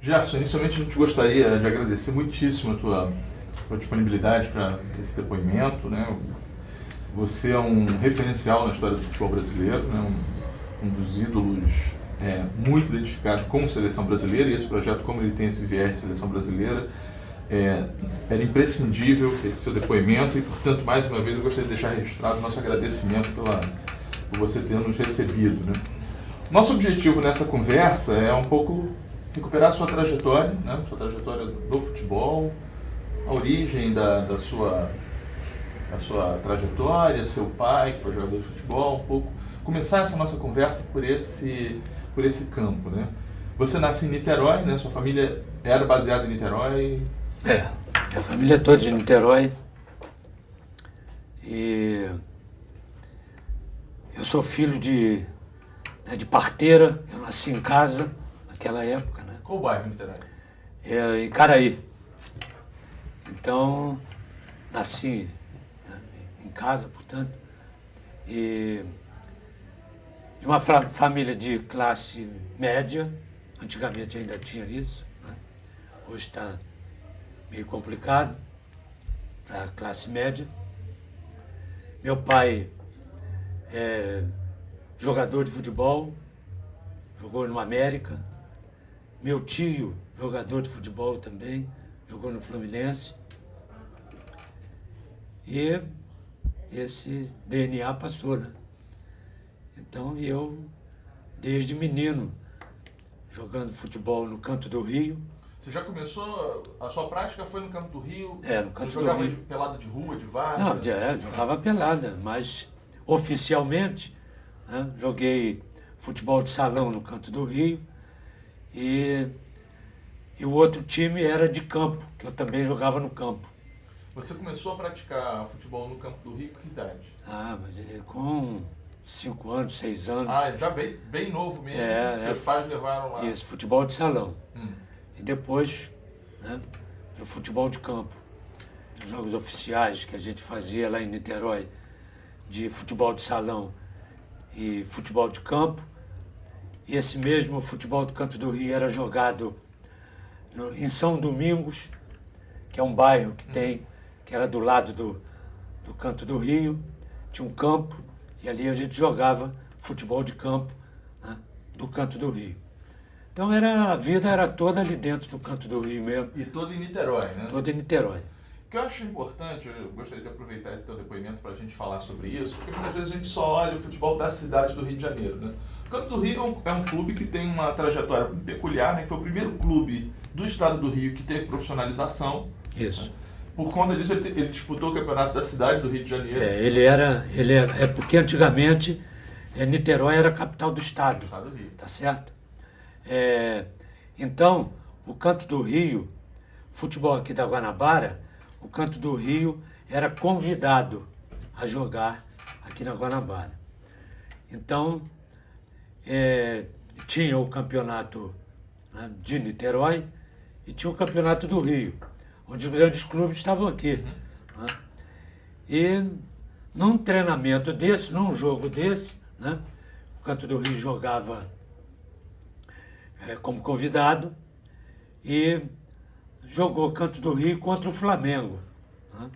Gerson, inicialmente a gente gostaria de agradecer muitíssimo a tua disponibilidade para esse depoimento, né? Você é um referencial na história do futebol brasileiro, né? Um dos ídolos muito identificado com a seleção brasileira, e esse projeto, como ele tem esse viés de seleção brasileira, era imprescindível esse seu depoimento e, portanto, mais uma vez eu gostaria de deixar registrado o nosso agradecimento por você ter nos recebido, né? Nosso objetivo nessa conversa é um pouco recuperar a sua trajetória, né? Sua trajetória do futebol, a origem da sua trajetória, seu pai, que foi jogador de futebol, um pouco começar essa nossa conversa por esse campo, né? Você nasce em Niterói, né? Sua família era baseada em Niterói? Minha família é toda de Niterói. E eu sou filho de parteira, eu nasci em casa naquela época, né? Qual bairro em Niterói? Em Caraí. Então, nasci em casa, portanto, e de uma família de classe média, antigamente ainda tinha isso, né? Hoje está meio complicado para a classe média. Meu pai é jogador de futebol, jogou no América. Meu tio, jogador de futebol também, jogou no Fluminense. E esse DNA passou, né? Então eu, desde menino, jogando futebol no Canto do Rio. Você já começou, a sua prática foi no Canto do Rio? No Canto do Rio. Você jogava pelada de rua, de várzea? Não, jogava pelada, mas oficialmente, né, joguei futebol de salão no Canto do Rio e o outro time era de campo, que eu também jogava no campo. Você começou a praticar futebol no Campo do Rio com que idade? Mas com 5 anos, 6 anos. Já bem novo mesmo. Seus pais levaram lá. Isso, futebol de salão. E depois, né, o futebol de campo. Os jogos oficiais que a gente fazia lá em Niterói, de futebol de salão e futebol de campo. E esse mesmo futebol do Canto do Rio era jogado em São Domingos, que é um bairro que era do lado do Canto do Rio, tinha um campo, e ali a gente jogava futebol de campo, né, do Canto do Rio. Então a vida era toda ali dentro do Canto do Rio mesmo. E toda em Niterói, né? Toda em Niterói. O que eu acho importante, eu gostaria de aproveitar esse teu depoimento para a gente falar sobre isso, porque muitas vezes a gente só olha o futebol da cidade do Rio de Janeiro, né? O Canto do Rio é um clube que tem uma trajetória peculiar, né? Que foi o primeiro clube do estado do Rio que teve profissionalização. Isso. Né? Por conta disso, ele disputou o campeonato da cidade do Rio de Janeiro. É porque antigamente Niterói era a capital do estado. Do estado do Rio. Tá certo? Então, o Canto do Rio, futebol aqui da Guanabara, o Canto do Rio era convidado a jogar aqui na Guanabara. Então, tinha o campeonato, né, de Niterói e tinha o campeonato do Rio, onde os grandes clubes estavam aqui. Né? E num treinamento desse, num jogo desse, né, o Canto do Rio jogava como convidado e jogou Canto do Rio contra o Flamengo, né?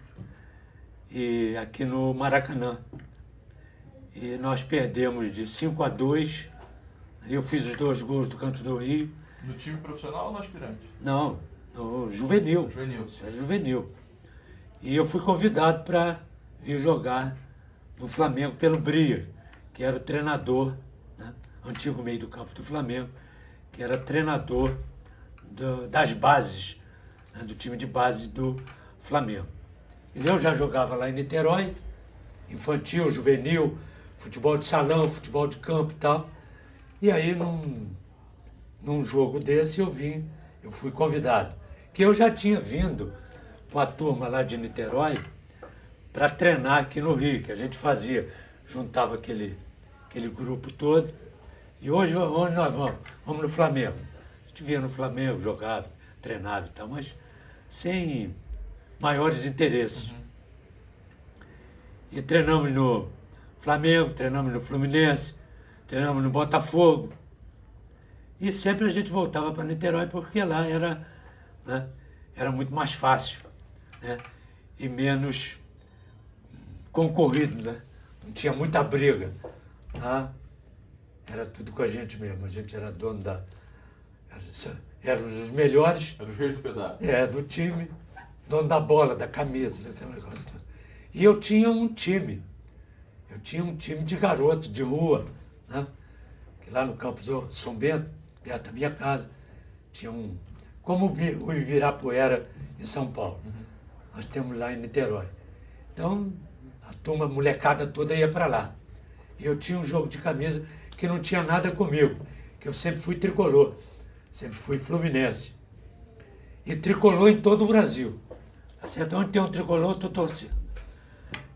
E aqui no Maracanã. E nós perdemos de 5-2. Eu fiz os 2 gols do Canto do Rio. No time profissional ou no aspirante? Não, no juvenil. Isso é juvenil. E eu fui convidado para vir jogar no Flamengo pelo Brias, que era o treinador, né, antigo meio do campo do Flamengo, que era treinador das bases, né, do time de base do Flamengo. E eu já jogava lá em Niterói, infantil, juvenil, futebol de salão, futebol de campo e tal. E aí, num jogo desse, eu fui convidado. Que eu já tinha vindo com a turma lá de Niterói para treinar aqui no Rio, que a gente juntava aquele grupo todo. E hoje, onde nós vamos? Vamos no Flamengo. A gente via no Flamengo, jogava, treinava e tal, mas sem maiores interesses. E treinamos no Flamengo, treinamos no Fluminense, treinamos no Botafogo. E sempre a gente voltava para Niterói porque lá era, né, era muito mais fácil, né, e menos concorrido, né? Não tinha muita briga. Tá? Era tudo com a gente mesmo, a gente era dono da... Éramos os melhores. Era os reis do pedaço. Do time, dono da bola, da camisa, daquele negócio todo. E eu tinha um time de garoto, de rua, né? Que lá no campus do São Bento, perto da minha casa, tinha um... Como o Ibirapuera em São Paulo. Nós temos lá em Niterói. Então, a turma, a molecada toda ia para lá. E eu tinha um jogo de camisa que não tinha nada comigo, que eu sempre fui tricolor, sempre fui fluminense. E tricolor em todo o Brasil. Tá certo? Onde tem um tricolor, eu estou torcendo.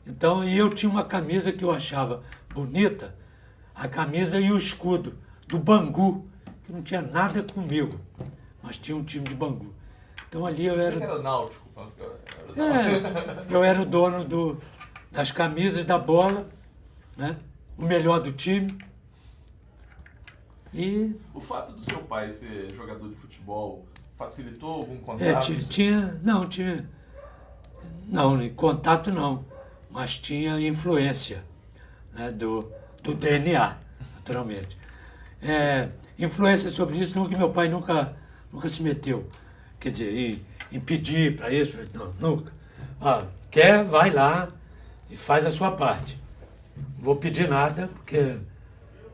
Então, e eu tinha uma camisa que eu achava bonita, a camisa e o escudo do Bangu, que não tinha nada comigo, mas tinha um time de Bangu. Então ali eu era... Você era náutico? Eu era o dono das camisas, da bola, né? O melhor do time. E... O fato do seu pai ser jogador de futebol facilitou algum contato? Não, contato não, mas tinha influência, né, do DNA, naturalmente. Influência sobre isso, não, que meu pai nunca se meteu. Quer dizer, em pedir para isso, não, nunca. Quer, vai lá e faz a sua parte. Não vou pedir nada, porque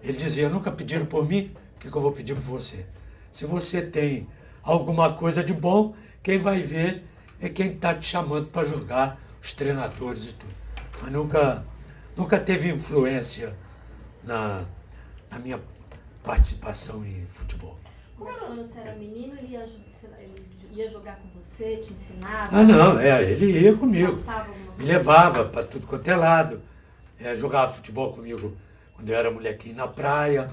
ele dizia, nunca pediram por mim, o que eu vou pedir por você? Se você tem alguma coisa de bom, quem vai ver é quem está te chamando para jogar, os treinadores e tudo. Mas nunca teve influência na minha participação em futebol. Mas quando você era menino, ele ia jogar com você, te ensinava? Não, ele ia comigo. Passava alguma coisa? Me levava para tudo quanto é lado. Jogava futebol comigo quando eu era molequinho na praia,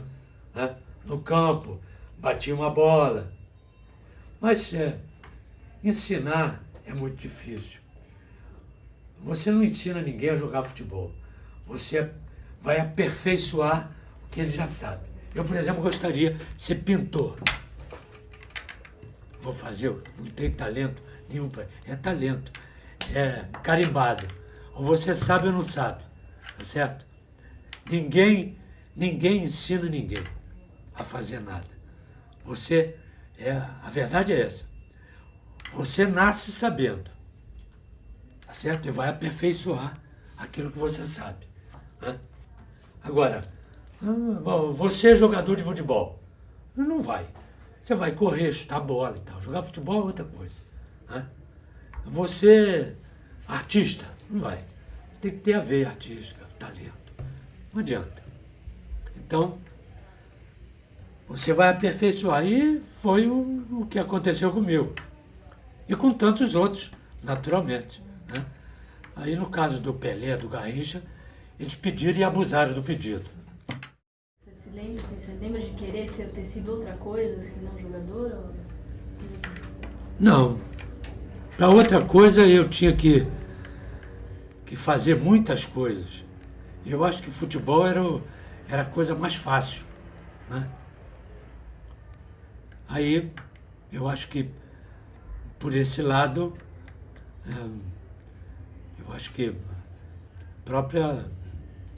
né? No campo, batia uma bola. Mas ensinar é muito difícil. Você não ensina ninguém a jogar futebol. Você vai aperfeiçoar o que ele já sabe. Eu, por exemplo, gostaria de ser pintor. Vou fazer, não tenho talento nenhum. É talento, é carimbado. Ou você sabe ou não sabe, tá certo? Ninguém ensina ninguém a fazer nada. A verdade é essa. Você nasce sabendo, tá certo? E vai aperfeiçoar aquilo que você sabe, né? Agora, você é jogador de futebol. Não vai. Você vai correr, chutar bola e tal. Jogar futebol é outra coisa, né? Você é artista. Não vai. Você tem que ter a veia artística, talento. Não adianta. Então, você vai aperfeiçoar. E foi o que aconteceu comigo. E com tantos outros, naturalmente, né? Aí, no caso do Pelé, do Garrincha, eles pediram e abusaram do pedido. Você lembra de querer ter sido outra coisa, que não jogador? Ou... Não. Para outra coisa, eu tinha que fazer muitas coisas. Eu acho que futebol era a coisa mais fácil, né? Aí, eu acho que, por esse lado, eu acho que própria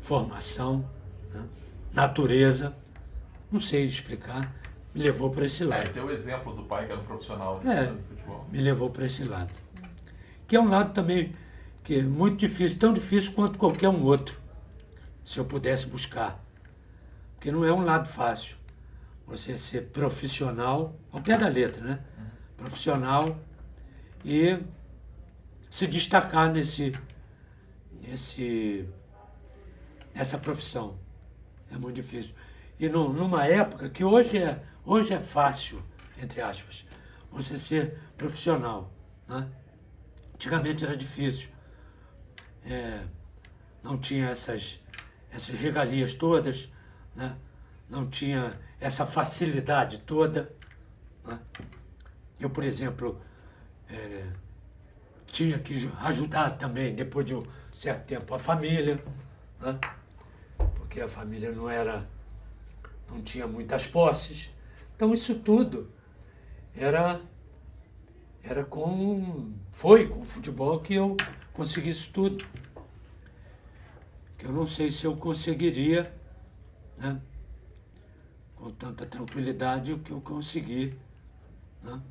formação, né? Natureza, não sei explicar, me levou para esse lado. Tem o exemplo do pai que era um profissional de futebol. Me levou para esse lado. Que é um lado também que é muito difícil, tão difícil quanto qualquer um outro, se eu pudesse buscar. Porque não é um lado fácil. Você ser profissional, ao pé da letra, né? Profissional e se destacar nessa profissão. É muito difícil. E numa época que hoje é fácil, entre aspas, você ser profissional, né? Antigamente era difícil. Não tinha essas regalias todas, né? Não tinha essa facilidade toda, né? Eu, por exemplo, tinha que ajudar também, depois de um certo tempo, a família, né? Porque a família não tinha muitas posses, Então isso tudo foi com o futebol que eu consegui isso tudo. Que eu não sei se eu conseguiria, né, com tanta tranquilidade o que eu consegui, né,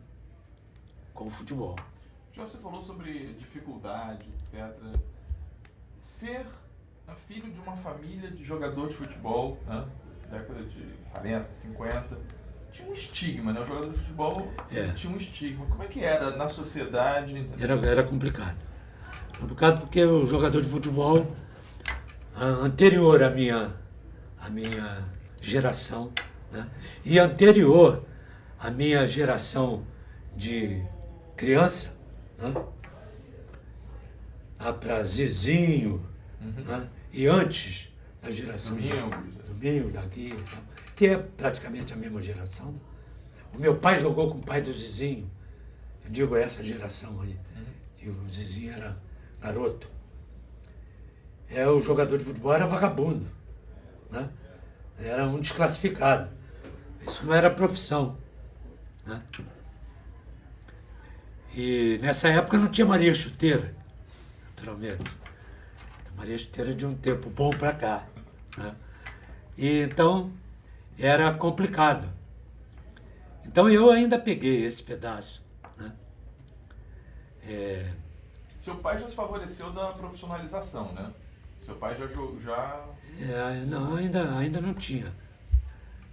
com o futebol. Já você falou sobre dificuldade, etc. Ser filho de uma família de jogador de futebol, né, década de 40, 50, tinha um estigma, né? O jogador de futebol tinha um estigma. Como é que era na sociedade? Era complicado. Complicado porque o jogador de futebol, anterior à minha geração, né, e anterior à minha geração de criança, né, para Zizinho, né, e antes da geração Domingos, da Guia e tal, que é praticamente a mesma geração. O meu pai jogou com o pai do Zizinho, eu digo essa geração aí, e o Zizinho era garoto. O jogador de futebol era vagabundo, né? Era um desclassificado. Isso não era profissão, né? E nessa época não tinha Maria Chuteira, naturalmente. A Maria Chuteira de um tempo bom para cá, né? E então era complicado. Então eu ainda peguei esse pedaço, né? Seu pai já se favoreceu da profissionalização, né? Seu pai já... Não, ainda não tinha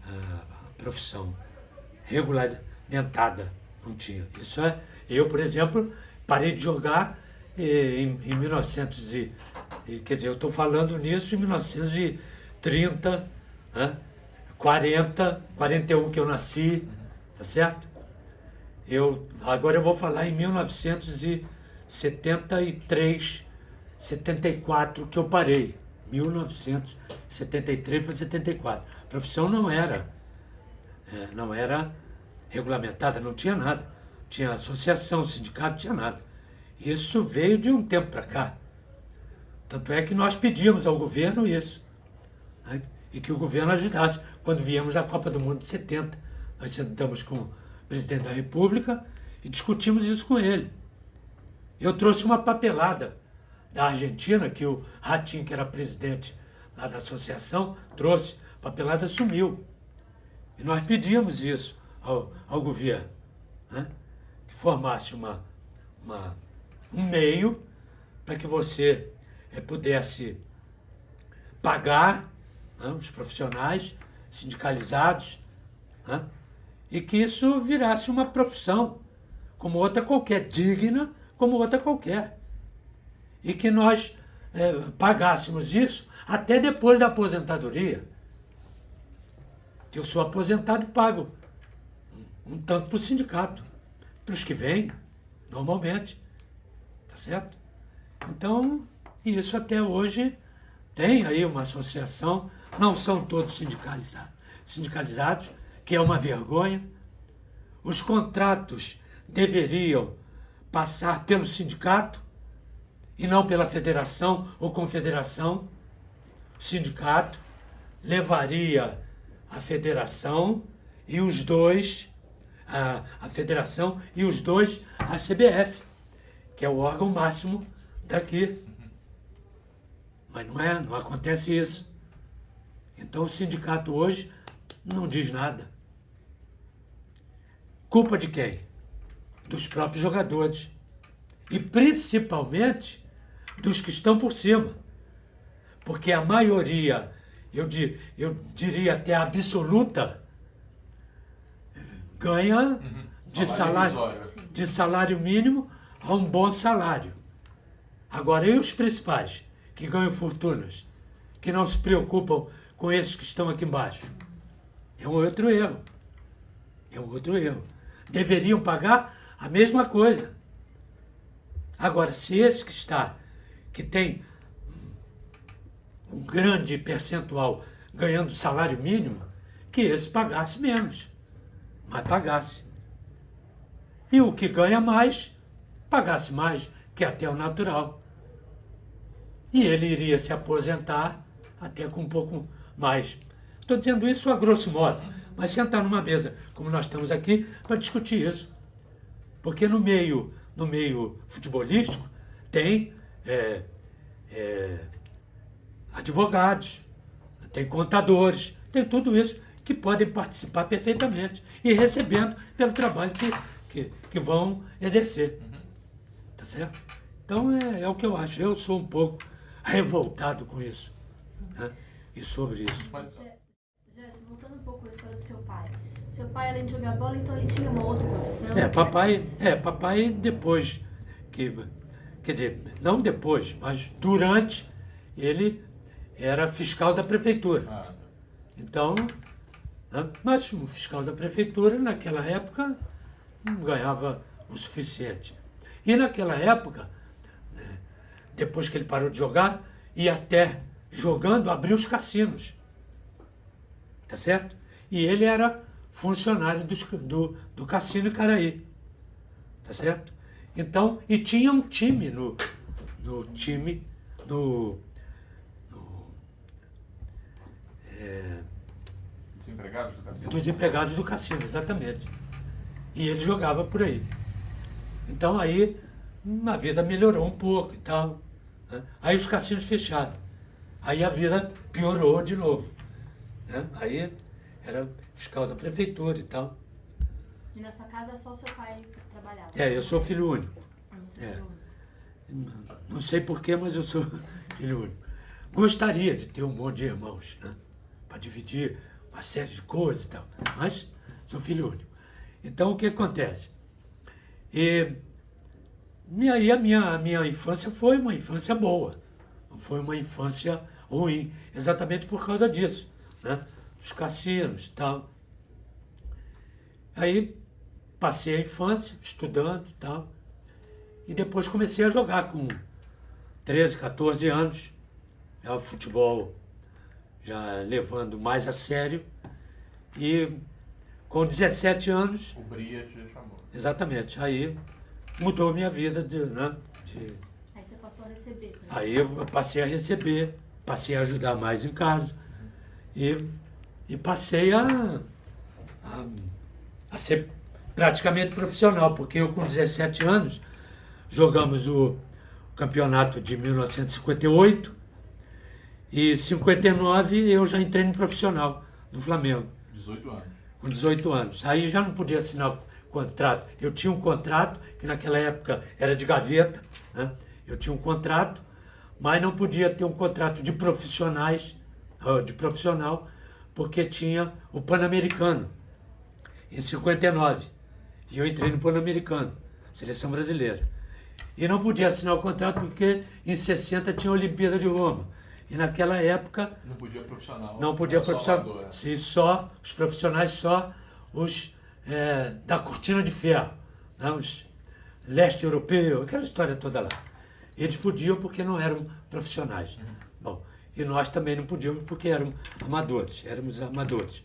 a profissão regulamentada, não tinha. Isso eu, por exemplo, parei de jogar em 1900 quer dizer, eu estou falando nisso em 1930, né? 40, 41 que eu nasci, tá certo? Agora eu vou falar em 1973, 74 que eu parei. 1973 para 74. A profissão não era regulamentada, não tinha nada. Tinha associação, sindicato, tinha nada. Isso veio de um tempo para cá. Tanto é que nós pedimos ao governo isso, né? E que o governo ajudasse. Quando viemos à Copa do Mundo de 70, nós sentamos com o presidente da República e discutimos isso com ele. Eu trouxe uma papelada da Argentina, que o Ratinho, que era presidente lá da associação, trouxe. A papelada sumiu. E nós pedimos isso ao governo, né? Que formasse um meio para que você pudesse pagar, né, os profissionais sindicalizados, né, e que isso virasse uma profissão como outra qualquer, digna como outra qualquer. E que nós pagássemos isso até depois da aposentadoria. Eu sou aposentado e pago um tanto para o sindicato, para os que vêm, normalmente, tá certo? Então, isso até hoje tem aí uma associação, não são todos sindicalizados, que é uma vergonha. Os contratos deveriam passar pelo sindicato e não pela federação ou confederação. O sindicato levaria a federação e os dois, a federação e os dois, a CBF, que é o órgão máximo daqui. Mas não acontece isso. Então o sindicato hoje não diz nada. Culpa de quem? Dos próprios jogadores. E principalmente dos que estão por cima. Porque a maioria, eu diria até absoluta, ganha de salário mínimo a um bom salário. Agora, e os principais, que ganham fortunas, que não se preocupam com esses que estão aqui embaixo? É um outro erro. Deveriam pagar a mesma coisa. Agora, se esse que tem um grande percentual ganhando salário mínimo, que esse pagasse menos, mas pagasse. E o que ganha mais, pagasse mais, que é até o natural. E ele iria se aposentar até com um pouco mais. Estou dizendo isso a grosso modo, mas sentar numa mesa, como nós estamos aqui, para discutir isso. Porque no meio futebolístico tem advogados, tem contadores, tem tudo isso que podem participar perfeitamente e recebendo pelo trabalho que vão exercer. Tá certo? Então é o que eu acho. Eu sou um pouco revoltado com isso, né? E sobre isso. Gerson, voltando um pouco à história do seu pai. Seu pai, além de jogar bola, então ele tinha uma outra profissão? Papai depois, quer dizer, não depois, mas durante, ele era fiscal da prefeitura. Então, né, mas um fiscal da prefeitura, naquela época, não ganhava o suficiente. E naquela época, depois que ele parou de jogar, ia até jogando, abriu os cassinos. Tá certo? E ele era funcionário do Cassino Icaraí. Tá certo? Então, e tinha um time Dos empregados do cassino? Dos empregados do cassino, exatamente. E ele jogava por aí. Então aí a vida melhorou um pouco e tal, né? Aí os cassinos fecharam. Aí a vida piorou de novo, né? Aí era fiscal da prefeitura e tal. E na sua casa só o seu pai trabalhava? Eu sou filho único. Você é filho único. Não sei porquê, mas eu sou filho único. Gostaria de ter um monte de irmãos, né? Para dividir uma série de coisas e tal, mas sou filho único. Então o que acontece? E aí a minha infância foi uma infância boa, não foi uma infância ruim, exatamente por causa disso, né? Dos cassinos e tal. Aí passei a infância estudando e tal, e depois comecei a jogar com 13, 14 anos, já o futebol já levando mais a sério, e com 17 anos... O Bria te chamou. Exatamente, aí mudou minha vida, Aí você passou a receber. Né? Aí eu passei a receber, passei a ajudar mais em casa e passei a ser praticamente profissional, porque eu com 17 anos jogamos o campeonato de 1958 e em 59 eu já entrei no profissional do Flamengo. 18 anos. Com 18 anos. Aí já não podia assinar contrato. Eu tinha um contrato, que naquela época era de gaveta, né? Eu tinha um contrato, mas não podia ter um contrato de profissional, porque tinha o Pan-Americano, em 59. E eu entrei no Pan-Americano, seleção brasileira. E não podia assinar o contrato porque em 60 tinha a Olimpíada de Roma. E naquela época... Não podia profissional. Não podia profissional. Sim, só os profissionais, só os da cortina de ferro, né? Os leste europeu, aquela história toda lá. Eles podiam porque não eram profissionais. Bom, e nós também não podíamos porque éramos amadores.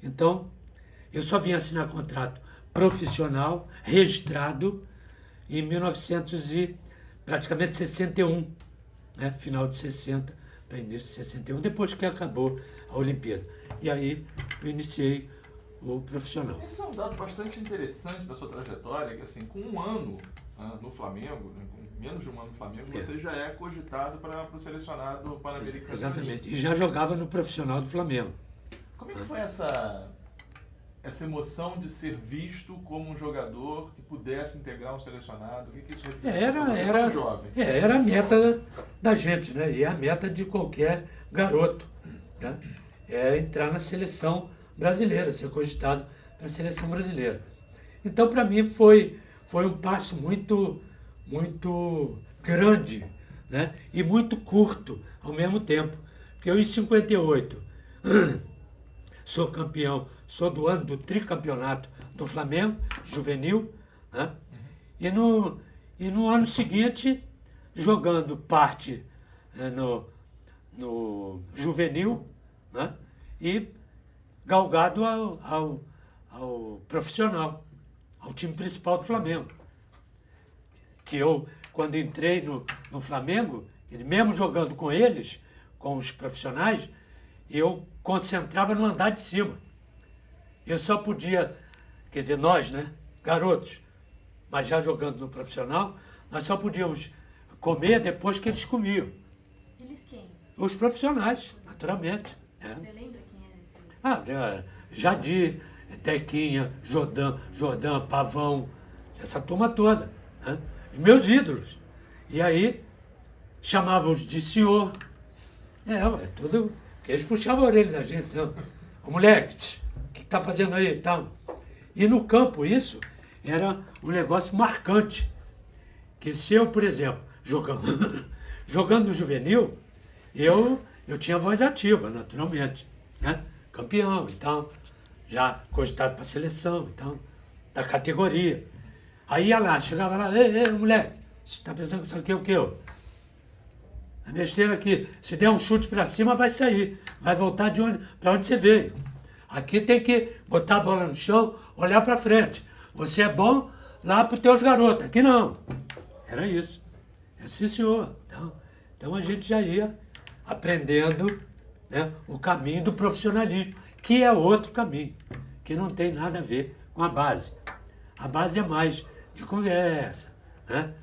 Então, eu só vim assinar contrato profissional, registrado, em 1961, né? Final de 60 para início de 61, depois que acabou a Olimpíada. E aí eu iniciei o profissional. Esse é um dado bastante interessante da sua trajetória, que assim, com um ano no Flamengo, né, com menos de um ano no Flamengo, você já é cogitado para o selecionado pan-americano. Exatamente, e já jogava no profissional do Flamengo. Como é que foi essa emoção de ser visto como um jogador que pudesse integrar um selecionado? O que isso era jovem? Era a meta da gente, né? E é a meta de qualquer garoto, né? É entrar na seleção brasileira, ser cogitado para a seleção brasileira. Então, para mim, foi um passo muito grande, né? E muito curto ao mesmo tempo. Porque eu, em 58, sou campeão, sou do ano do tricampeonato do Flamengo, juvenil, né? E no ano seguinte, jogando parte no juvenil, né? E galgado ao profissional, ao time principal do Flamengo. Que eu, quando entrei no Flamengo, mesmo jogando com eles, com os profissionais, eu concentrava no andar de cima. Eu só podia, quer dizer, nós, né, garotos, mas já jogando no profissional, nós só podíamos comer depois que eles comiam. Eles quem? Os profissionais, naturalmente. Você lembra quem era esse? Jadir, Tequinha, Jordão, Pavão, essa turma toda, né? Os meus ídolos. E aí, chamavam-os de senhor. Tudo. Eles puxavam a orelha da gente. Então, o moleque, o que está fazendo aí e tal? E no campo, isso era um negócio marcante. Que se eu, por exemplo, jogando no juvenil, eu tinha voz ativa, naturalmente, né? Campeão e tal, já cogitado para a seleção e tal, da categoria. Aí ia lá, chegava lá, ei, moleque, você está pensando que isso aqui é o quê? A besteira aqui, se der um chute para cima, vai sair, vai voltar para onde você veio. Aqui tem que botar a bola no chão, olhar para frente. Você é bom lá para os teus garotos, aqui não. Era isso. Sim, senhor. Então a gente já ia aprendendo, né, o caminho do profissionalismo, que é outro caminho, que não tem nada a ver com a base. A base é mais de conversa, né?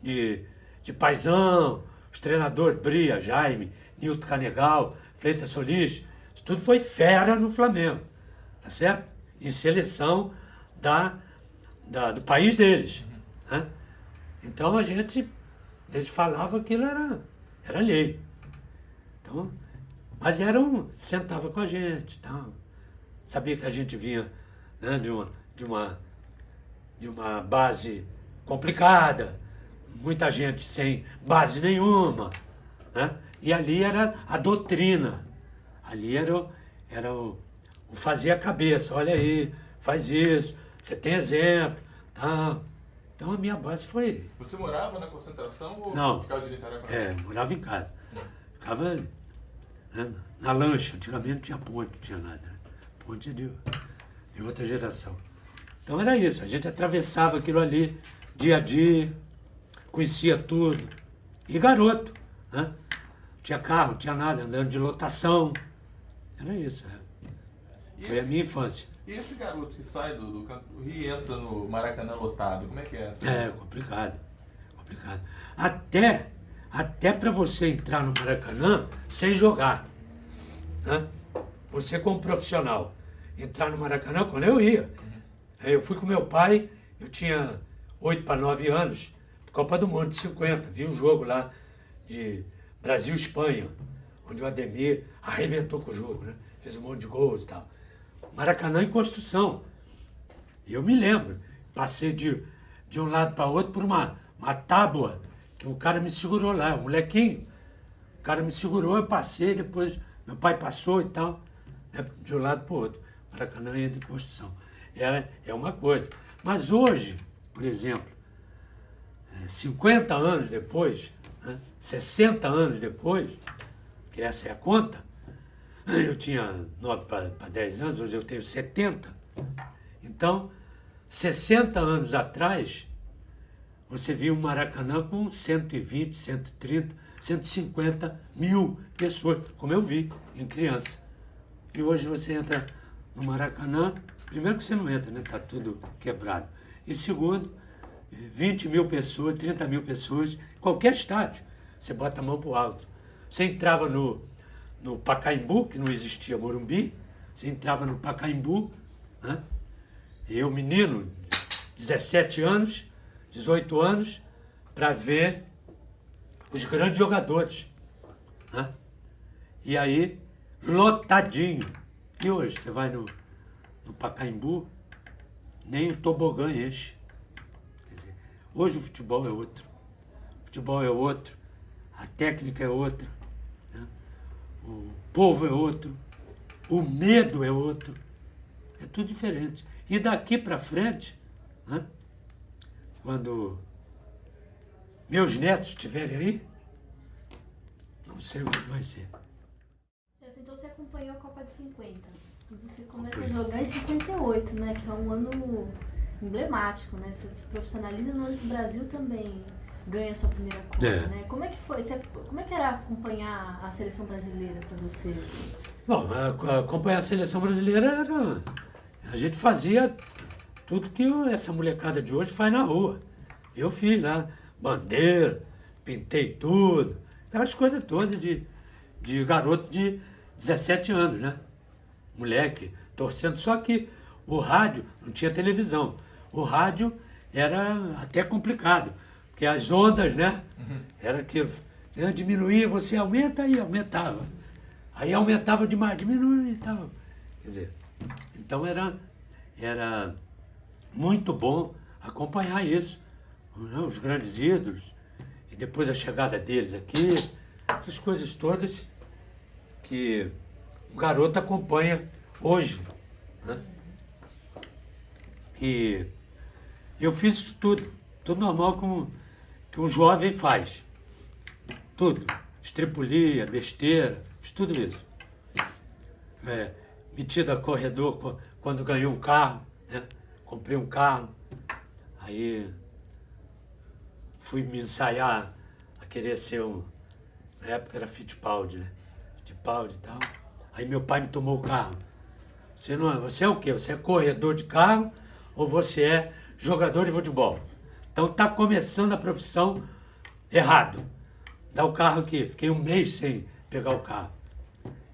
De paizão, os treinadores Bria, Jaime, Nilton Canegal, Freitas Solis, isso tudo foi fera no Flamengo, tá certo? Em seleção do país deles, né? Então eles falavam que aquilo era lei. Então, mas sentava com a gente, tal. Sabia que a gente vinha, né, de uma base complicada, muita gente sem base nenhuma, né? E ali era a doutrina, ali era o fazer a cabeça, olha aí, faz isso, você tem exemplo, tal. Então a minha base foi... Você morava na concentração ou Não, ficava direito em Araraquara? morava em casa. Ficava, né, na lancha, antigamente não tinha ponte, não tinha nada. Né? Ponte é de outra geração. Então era isso, a gente atravessava aquilo ali, dia a dia, conhecia tudo. E garoto, né? Tinha carro, não tinha nada, andando de lotação. Era isso, Foi a minha infância. E esse garoto que sai do Rio e entra no Maracanã lotado, como é que é essa? Complicado. Até para você entrar no Maracanã sem jogar, né? Você como profissional, entrar no Maracanã, quando eu ia. Eu fui com meu pai, eu tinha 8 para 9 anos, Copa do Mundo de 50, vi um jogo lá de Brasil-Espanha, onde o Ademir arrebentou com o jogo, né? Fez um monte de gols e tal. Maracanã em construção. E eu me lembro, passei de um lado para outro por uma tábua, que o cara me segurou lá, um molequinho. O cara me segurou, eu passei, depois meu pai passou e tal, né, de um lado para o outro. Maracanã ia de construção. É uma coisa. Mas hoje, por exemplo, 50 anos depois, né, 60 anos depois, que essa é a conta, eu tinha 9 para 10 anos, hoje eu tenho 70. Então, 60 anos atrás, você viu o Maracanã com 120, 130, 150 mil pessoas, como eu vi em criança. E hoje você entra no Maracanã, primeiro que você não entra, né? Está tudo quebrado. E segundo, 20 mil pessoas, 30 mil pessoas, qualquer estádio, você bota a mão para o alto. Você entrava no Pacaembu, que não existia Morumbi, você entrava no Pacaembu, né? Eu, menino, 17 anos, 18 anos, para ver os grandes jogadores, né? E aí, lotadinho. E hoje, você vai no Pacaembu, nem o tobogã enche. Quer dizer, hoje o futebol é outro. O futebol é outro, a técnica é outra. O povo é outro, o medo é outro, é tudo diferente. E daqui para frente, né, quando meus netos estiverem aí, não sei o que vai ser. Então você acompanhou a Copa de 50. E você começa a jogar em 58, né, que é um ano emblemático, né? Você se profissionaliza no ano que o Brasil também ganha a sua primeira Copa, É. né? Como é que foi? Como é que era acompanhar a seleção brasileira para você? Bom, acompanhar a seleção brasileira era... A gente fazia tudo que essa molecada de hoje faz na rua. Eu fiz lá, bandeira, pintei tudo, aquelas coisas todas de garoto de 17 anos, né? Moleque, torcendo. Só que o rádio, não tinha televisão. O rádio era até complicado, porque as ondas, né? Era que diminuía, você aumenta e aumentava. Aí aumentava demais, diminuía e tal. Quer dizer, então era muito bom acompanhar isso, né? Os grandes ídolos, e depois a chegada deles aqui, essas coisas todas que o garoto acompanha hoje, né? E eu fiz isso tudo normal que um jovem faz. Tudo. Estripulia, besteira, fiz tudo isso. Metido a corredor quando ganhei um carro, né? Comprei um carro, aí fui me ensaiar a querer ser na época era Fittipaldi, né? Fittipaldi e tal. Aí meu pai me tomou o carro. Você é o quê? Você é corredor de carro ou você é jogador de futebol? Então tá começando a profissão errado. Dá o carro aqui. Fiquei um mês sem pegar o carro.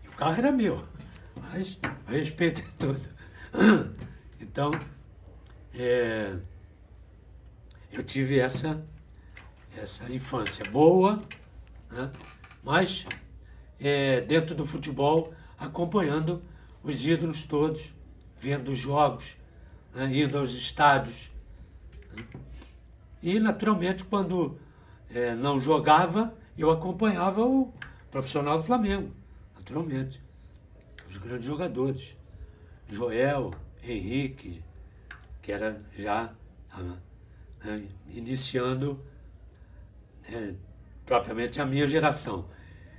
E o carro era meu, mas eu respeito tudo. Então, eu tive essa infância boa, né? Mas dentro do futebol, acompanhando os ídolos todos, vendo os jogos, né? Indo aos estádios. Né? E, naturalmente, quando não jogava, eu acompanhava o profissional do Flamengo, naturalmente. Os grandes jogadores. Joel, Henrique, que era já iniciando propriamente a minha geração.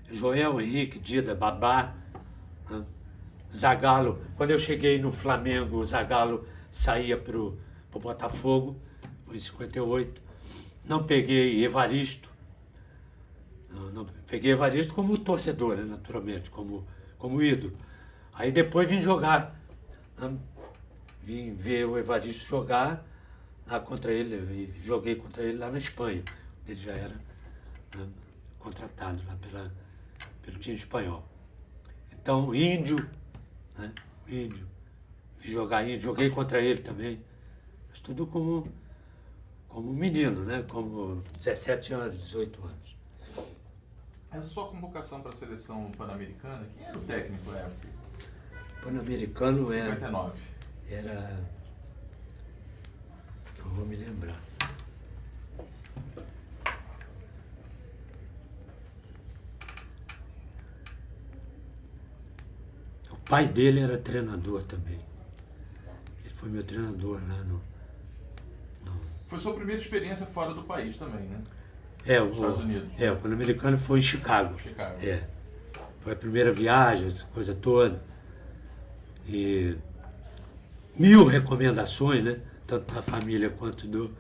Joel, Henrique, Dida, Babá, Zagallo. Quando eu cheguei no Flamengo, o Zagallo saía para o Botafogo, foi em 58. Não peguei Evaristo. Não peguei Evaristo como torcedor, né, naturalmente, como ídolo. Aí depois vim jogar. Vim ver o Evaristo jogar lá contra ele, e joguei contra ele lá na Espanha. Ele já era contratado lá pelo time espanhol. Então, Índio, né? Índio. Vi jogar Índio, joguei contra ele também. Mas tudo como menino, né? Como 17 anos, 18 anos. Essa sua convocação para a seleção pan-americana, quem era o técnico na época? Pan-americano 59. Era... Não vou me lembrar. O pai dele era treinador também. Ele foi meu treinador lá no... Foi sua primeira experiência fora do país também, né? Nos Estados Unidos. O Pan-Americano foi em Chicago. Chicago. Foi a primeira viagem, essa coisa toda. E 1000 recomendações, né? Tanto da família quanto dos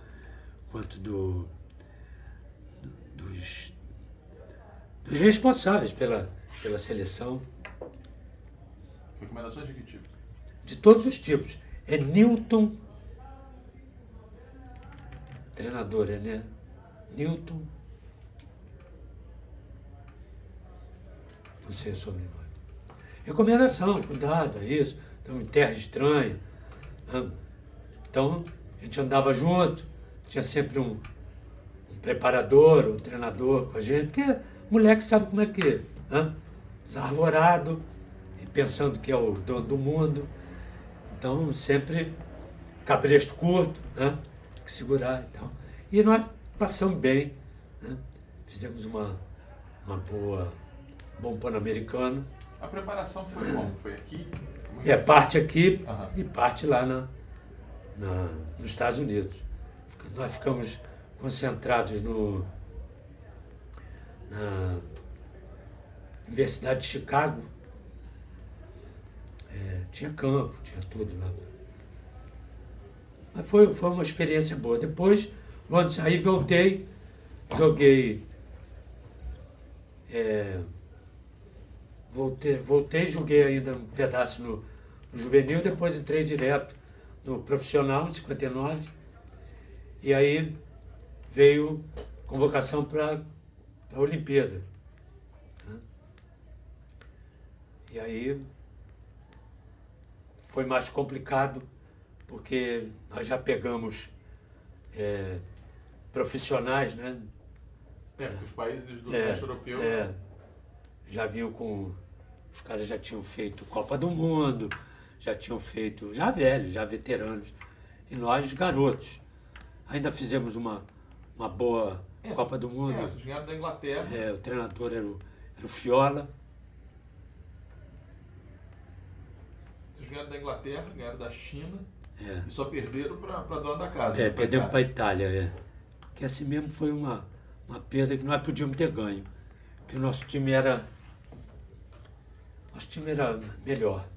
responsáveis pela seleção. Recomendações de que tipo? De todos os tipos. É Newton, treinador, né? Newton, não sei o sobrenome. Recomendação, cuidado, é isso. Estamos em terra estranha. Né? Então, a gente andava junto, tinha sempre um preparador, um treinador com a gente, porque moleque sabe como é que é. Né? Desarvorado, e pensando que é o dono do mundo. Então, sempre cabresto curto, né? Tem que segurar e tal. E nós passamos bem, né? Fizemos um bom Pan-Americano. A preparação foi como? Foi aqui? Parte aqui Uhum. e parte lá nos Estados Unidos. Nós ficamos concentrados na Universidade de Chicago. Tinha campo, tinha tudo lá. Mas foi uma experiência boa. Depois, quando saí, voltei joguei, voltei, joguei ainda um pedaço no juvenil, depois entrei direto no profissional, em 59, e aí veio convocação para a Olimpíada. Né? E aí foi mais complicado, porque nós já pegamos profissionais, né? Os países do leste europeu. Já vinham com... Os caras já tinham feito Copa do Mundo, já tinham feito... Já velhos, já veteranos. E nós, garotos. Ainda fizemos uma boa Copa do Mundo. Vocês ganharam da Inglaterra. O treinador era o Fiola. Vocês ganharam da Inglaterra, ganharam da China. E só perderam para a dona da casa. Perdemos para a Itália, Que assim mesmo foi uma perda que nós podíamos ter ganho. Que o nosso time era melhor.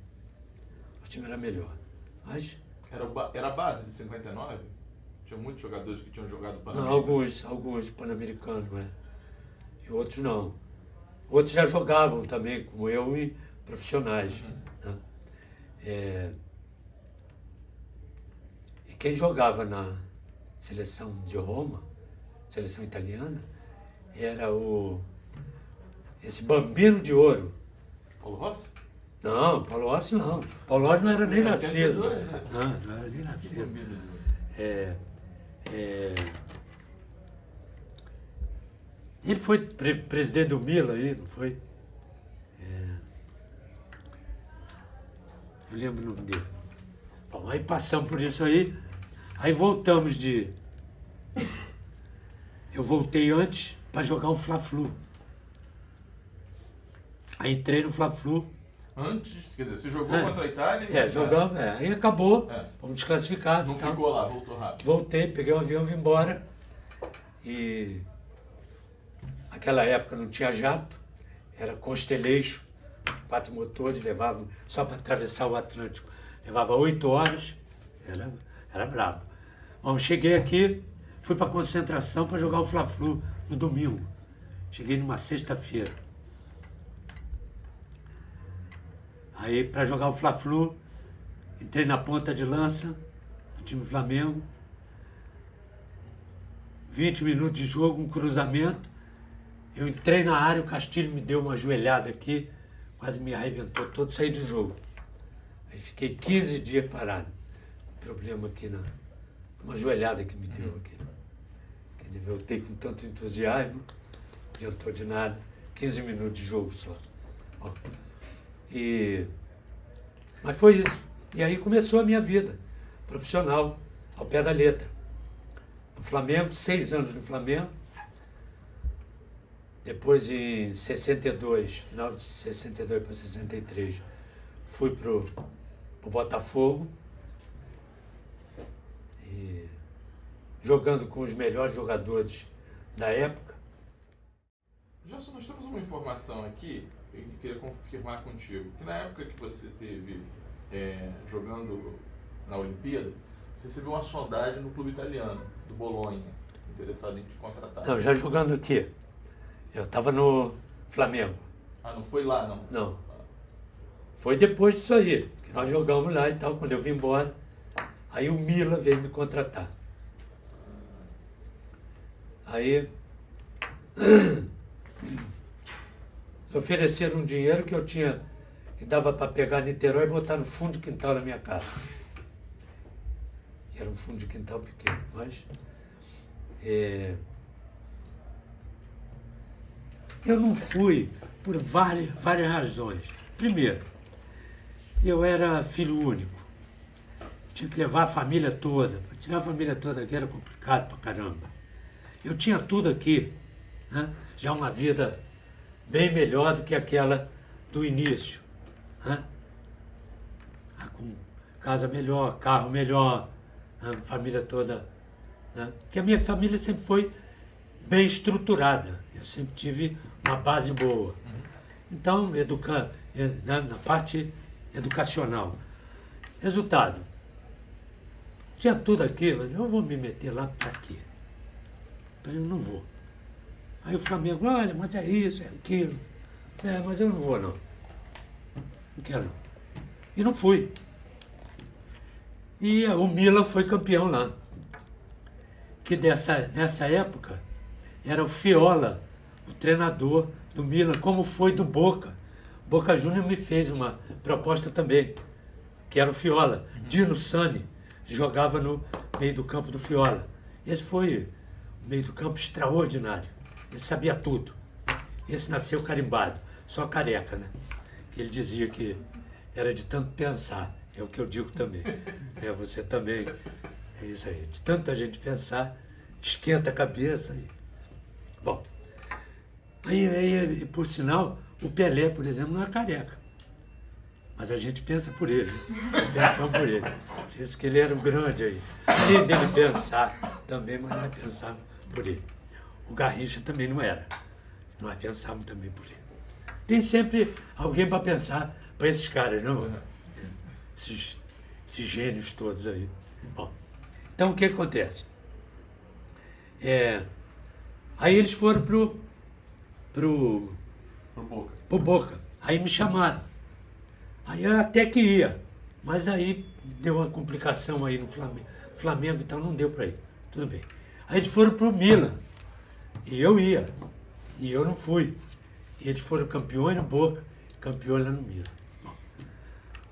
Nosso time era melhor. Mas... Era a base de 59? Tinha muitos jogadores que tinham jogado Pan-Americano? Alguns Pan-Americanos, E outros não. Outros já jogavam também, como eu, e profissionais. Né? E quem jogava na seleção de Roma, seleção italiana, era esse Bambino de Ouro. Paulo Rossi? Não, Paulo Rossi não. Paulo Rossi não era nem nascido. Não era nem nascido. Ele foi presidente do Milan aí, não foi? Eu lembro o nome dele. Bom, aí passamos por isso aí voltamos Eu voltei antes para jogar o Fla-Flu. Aí entrei no Fla-Flu. Antes? Quer dizer, você jogou contra a Itália? Jogamos, aí acabou, fomos desclassificados. Não ficou lá, voltou rápido. Voltei, peguei o avião e vim embora. E naquela época não tinha jato, era Constellation, 4 motores, levavam, só para atravessar o Atlântico, levava 8 horas, era brabo. Bom, cheguei aqui, fui para concentração para jogar o Fla-Flu no domingo. Cheguei numa sexta-feira. Aí, para jogar o Fla-Flu, entrei na ponta de lança, no time Flamengo. 20 minutos de jogo, um cruzamento. Eu entrei na área, o Castilho me deu uma joelhada aqui, quase me arrebentou todo, saí do jogo. Aí fiquei 15 dias parado. Problema aqui, uma joelhada que me deu aqui. Quer dizer, voltei com tanto entusiasmo, não adiantou de nada. 15 minutos de jogo só. Bom, mas foi isso. E aí começou a minha vida profissional, ao pé da letra. No Flamengo, 6 anos no Flamengo. Depois, em 62, final de 62 para 63, fui pro Botafogo. E jogando com os melhores jogadores da época. Gerson, nós temos uma informação aqui, que eu queria confirmar contigo, que na época que você teve jogando na Olimpíada, você recebeu uma sondagem no clube italiano, do Bolonha, interessado em te contratar. Não, já jogando aqui. Eu estava no Flamengo. Ah, não foi lá, não? Não. Foi depois disso aí, que nós jogamos lá e tal, quando eu vim embora. Aí o Milan veio me contratar. Aí ofereceram um dinheiro que eu tinha, que dava para pegar Niterói e botar no fundo de quintal da minha casa. Que era um fundo de quintal pequeno, mas eu não fui por várias razões. Primeiro, eu era filho único. Tinha que levar a família toda. Para tirar a família toda aqui era complicado pra caramba. Eu tinha tudo aqui, né? Já uma vida bem melhor do que aquela do início. Né? Com casa melhor, carro melhor, né? Família toda. Né? Porque a minha família sempre foi bem estruturada. Eu sempre tive uma base boa. Então, na parte educacional. Resultado, tinha tudo aqui, mas eu vou me meter lá para quê? Eu não vou. Aí o Flamengo, olha, mas é isso, é aquilo. Mas eu não vou não. Não quero não. E não fui. E o Milan foi campeão lá. Que nessa época era o Fiola, o treinador do Milan, como foi do Boca. Boca Júnior me fez uma proposta também, que era o Fiola. Dino Sani jogava no meio do campo do Fiola. Esse foi um meio do campo extraordinário. Ele sabia tudo. Esse nasceu carimbado, só careca, né? Ele dizia que era de tanto pensar. É o que eu digo também. Você também. É isso aí. De tanta gente pensar, esquenta a cabeça. Bom, aí, por sinal, o Pelé, por exemplo, não é careca. Mas a gente pensa por ele. Pensamos por ele. Por isso que ele era o grande aí. Além dele pensar também, mas nós pensamos por ele. O Garrincha também não era. Nós pensamos também por ele. Tem sempre alguém para pensar para esses caras, não? Esses gênios todos aí. Bom, então o que acontece? Aí eles foram pro Boca. Aí me chamaram. Aí eu até que ia, mas aí deu uma complicação aí no Flamengo, então não deu para ir. Tudo bem. Aí eles foram pro Milan. E eu ia. E eu não fui. E eles foram campeões no Boca, campeões lá no Milan.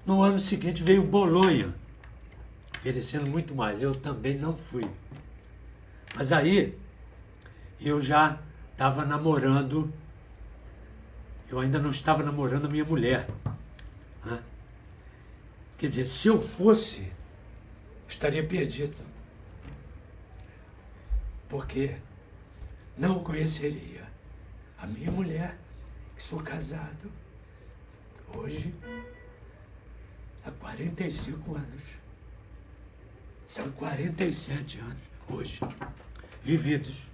No ano seguinte veio o Bolonha, oferecendo muito mais. Eu também não fui. Mas aí eu já estava namorando, eu ainda não estava namorando a minha mulher. Né? Quer dizer, se eu fosse, estaria perdido. Porque não conheceria a minha mulher, que sou casado hoje há 45 anos. São 47 anos hoje, vividos.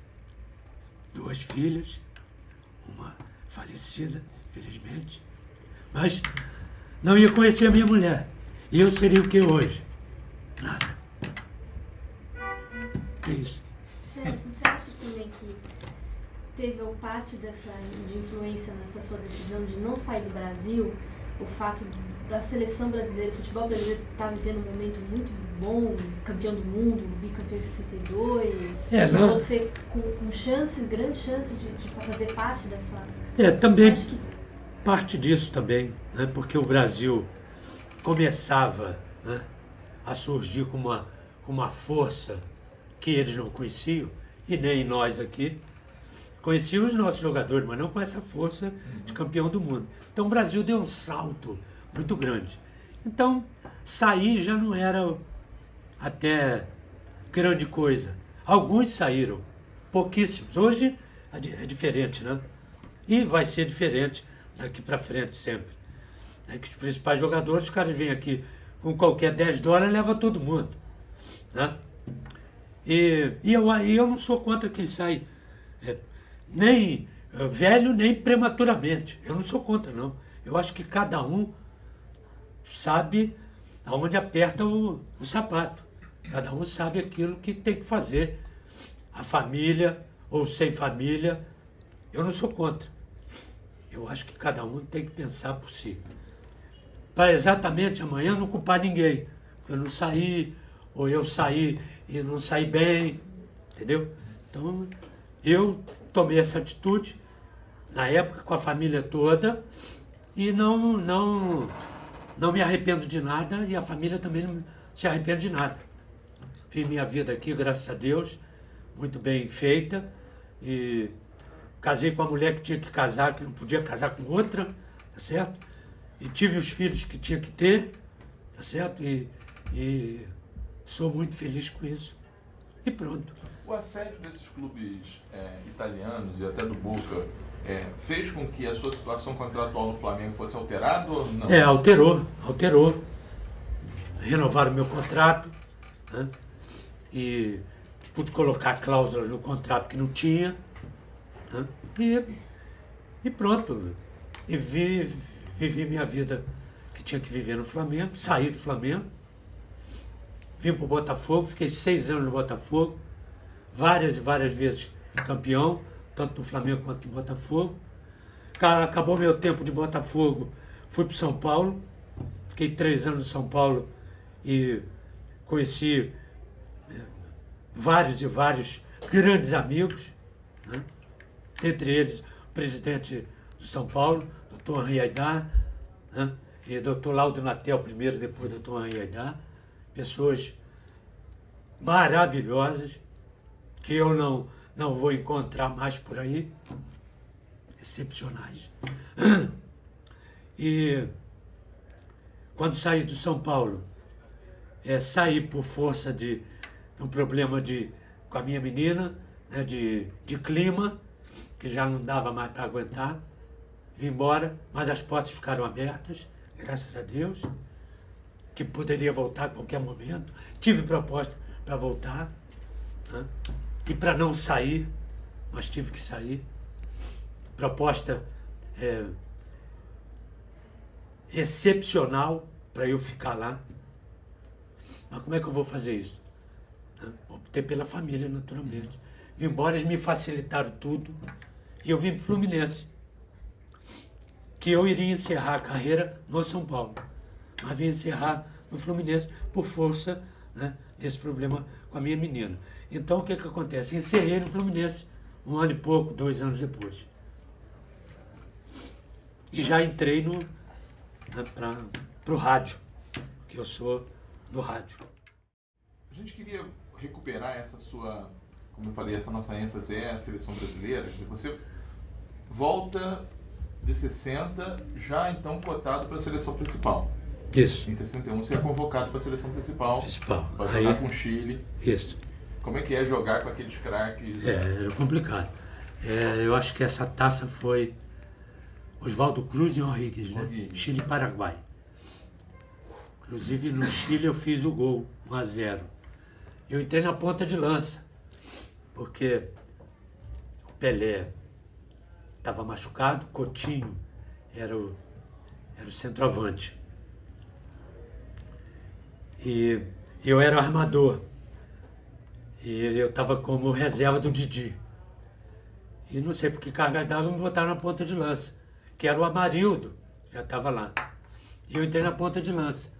2 filhas, uma falecida, felizmente. Mas não ia conhecer a minha mulher. E eu seria o que hoje? Nada. É isso. Gerson, você acha também que teve ou parte de influência nessa sua decisão de não sair do Brasil, o fato da seleção brasileira, o futebol brasileiro está vivendo um momento muito bom, campeão do mundo, bicampeão em 62, não. Você com chance, grande chance de fazer parte dessa... Também parte disso também, né? Porque o Brasil começava, né, a surgir com uma força que eles não conheciam, e nem nós aqui. Conheciam os nossos jogadores, mas não com essa força de campeão do mundo. Então o Brasil deu um salto muito grande. Então sair já não era até grande coisa. Alguns saíram, pouquíssimos. Hoje é diferente, né? E vai ser diferente daqui para frente sempre. É que os principais jogadores, os caras vêm aqui com qualquer $10 e leva todo mundo. Né? E eu não sou contra quem sai nem velho, nem prematuramente. Eu não sou contra, não. Eu acho que cada um sabe aonde aperta o sapato. Cada um sabe aquilo que tem que fazer. A família ou sem família, eu não sou contra. Eu acho que cada um tem que pensar por si. Para exatamente amanhã não culpar ninguém. Porque eu não saí, ou eu saí e não saí bem, entendeu? Então, eu tomei essa atitude, na época com a família toda, e não me arrependo de nada, e a família também não se arrepende de nada. Fiz minha vida aqui, graças a Deus, muito bem feita, e casei com a mulher que tinha que casar, que não podia casar com outra, tá certo? E tive os filhos que tinha que ter, tá certo? E sou muito feliz com isso. E pronto. O assédio desses clubes italianos e até do Boca fez com que a sua situação contratual no Flamengo fosse alterada ou não? Alterou. Renovaram meu contrato, né? E pude colocar cláusulas no contrato que não tinha, né? E pronto. E vivi minha vida que tinha que viver no Flamengo, saí do Flamengo, vim para o Botafogo, fiquei 6 anos no Botafogo, várias e várias vezes campeão, tanto no Flamengo quanto no Botafogo. Acabou meu tempo de Botafogo, fui para São Paulo, fiquei 3 anos em São Paulo e conheci vários e vários grandes amigos, né? Entre eles o presidente de São Paulo, Dr. Henri Aidar, né? E Dr. Laudo Natel primeiro, depois Dr. Henri Aidar, pessoas maravilhosas que eu não vou encontrar mais por aí, excepcionais. E quando saí de São Paulo, saí por força de um problema com a minha menina, né, de clima, que já não dava mais para aguentar. Vim embora, mas as portas ficaram abertas, graças a Deus, que poderia voltar a qualquer momento. Tive proposta para voltar, né, e para não sair, mas tive que sair. Proposta excepcional para eu ficar lá. Mas como é que eu vou fazer isso? Optei pela família, naturalmente. Vim embora, eles me facilitaram tudo e eu vim para o Fluminense. Que eu iria encerrar a carreira no São Paulo. Mas vim encerrar no Fluminense por força, né, desse problema com a minha menina. Então o que acontece? Encerrei no Fluminense 1 ano e pouco, 2 anos depois. E já entrei para o rádio, que eu sou do rádio. A gente queria recuperar essa sua, como eu falei, essa nossa ênfase é a seleção brasileira. Você volta de 60, já então cotado para a seleção principal. Isso. Em 61 você é convocado para a seleção principal. Para jogar com o Chile. Isso. Como é que é jogar com aqueles craques? Era complicado. Eu acho que essa taça foi Oswaldo Cruz e Henriques, né? Chile e Paraguai. Inclusive no Chile eu fiz o gol, 1-0. Eu entrei na ponta de lança, porque o Pelé estava machucado, Coutinho era o centroavante. E eu era o armador. E eu estava como reserva do Didi. E não sei por que cargas d'água me botaram na ponta de lança, que era o Amarildo, já estava lá. E eu entrei na ponta de lança,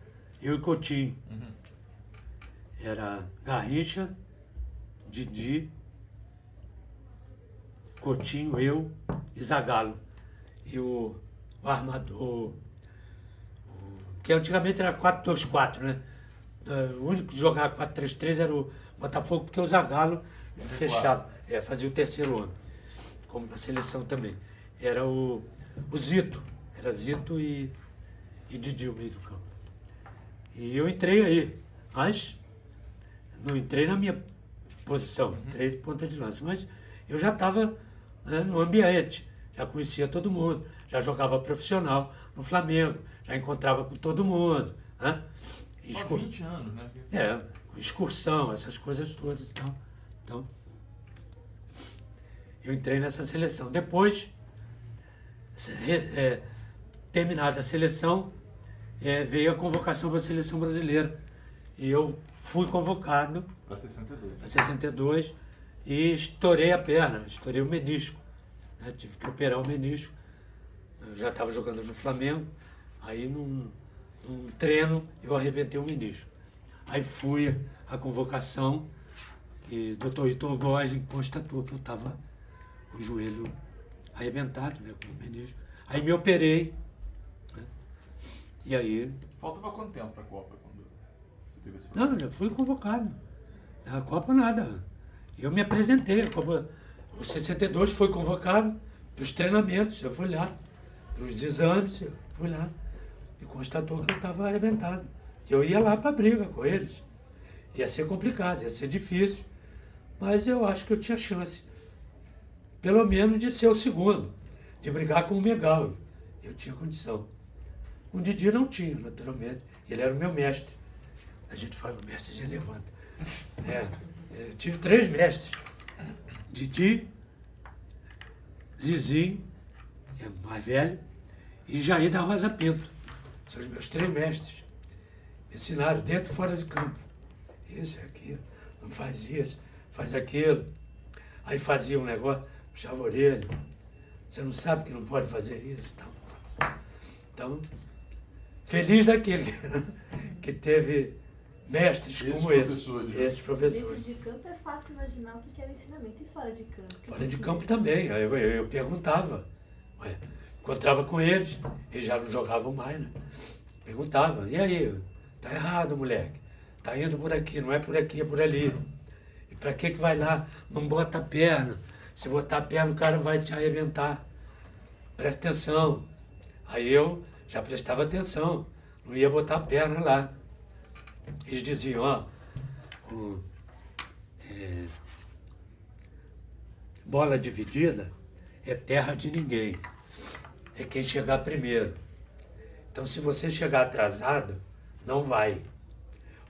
eu e Coutinho. Uhum. Era Garrincha, Didi, Coutinho, eu e Zagallo. E o armador, que antigamente era 4-2-4, né? O único que jogava 4-3-3 era o Botafogo, porque o Zagallo fechava, fazia o terceiro homem, como na seleção também. Era o Zito, era Zito e Didi o meio do campo. E eu entrei aí, mas não entrei na minha posição, entrei de ponta de lança, mas eu já estava, né, no ambiente, já conhecia todo mundo, já jogava profissional no Flamengo, já encontrava com todo mundo, né? 20 anos, né? Excursão, essas coisas todas e tal. Então, eu entrei nessa seleção. Depois, terminada a seleção, veio a convocação para a seleção brasileira. E eu fui convocado para 62. Para 62 e estourei a perna, estourei o menisco. Né? Tive que operar o menisco. Eu já estava jogando no Flamengo, aí num treino eu arrebentei o menisco. Aí fui à convocação e o Dr. Heitor Gosling constatou que eu estava com o joelho arrebentado, né, com o menisco. Aí me operei, né, e aí... Faltava quanto tempo para a Copa quando você teve esse problema? Não, eu fui convocado. Na Copa nada. Eu me apresentei. A Copa, o 62 foi convocado dos treinamentos, eu fui lá. Dos exames, eu fui lá. E constatou que eu estava arrebentado. Eu ia lá para a briga com eles. Ia ser complicado, ia ser difícil. Mas eu acho que eu tinha chance. Pelo menos de ser o segundo. De brigar com o Megal. Eu tinha condição. O Didi não tinha, naturalmente. Ele era o meu mestre. A gente fala, o mestre já levanta. Eu tive 3 mestres. Didi, Zizinho, que é mais velho, e Jair da Rosa Pinto. São os meus 3 mestres. Me ensinaram dentro e fora de campo. Isso, aquilo, não faz isso, faz aquilo. Aí fazia um negócio, puxava a orelha. Você não sabe que não pode fazer isso. Então feliz daquele que teve mestres como esses professores. Dentro de campo é fácil imaginar o que é o ensinamento, e fora de campo? Fora de campo também. Eu perguntava. Encontrava com eles já não jogavam mais, né? Perguntava, e aí? Tá errado, moleque. Tá indo por aqui, não é por aqui, é por ali. E pra que vai lá? Não bota a perna. Se botar a perna, o cara vai te arrebentar. Presta atenção. Aí eu já prestava atenção. Não ia botar a perna lá. Eles diziam, bola dividida é terra de ninguém. É quem chegar primeiro. Então, se você chegar atrasado, não vai.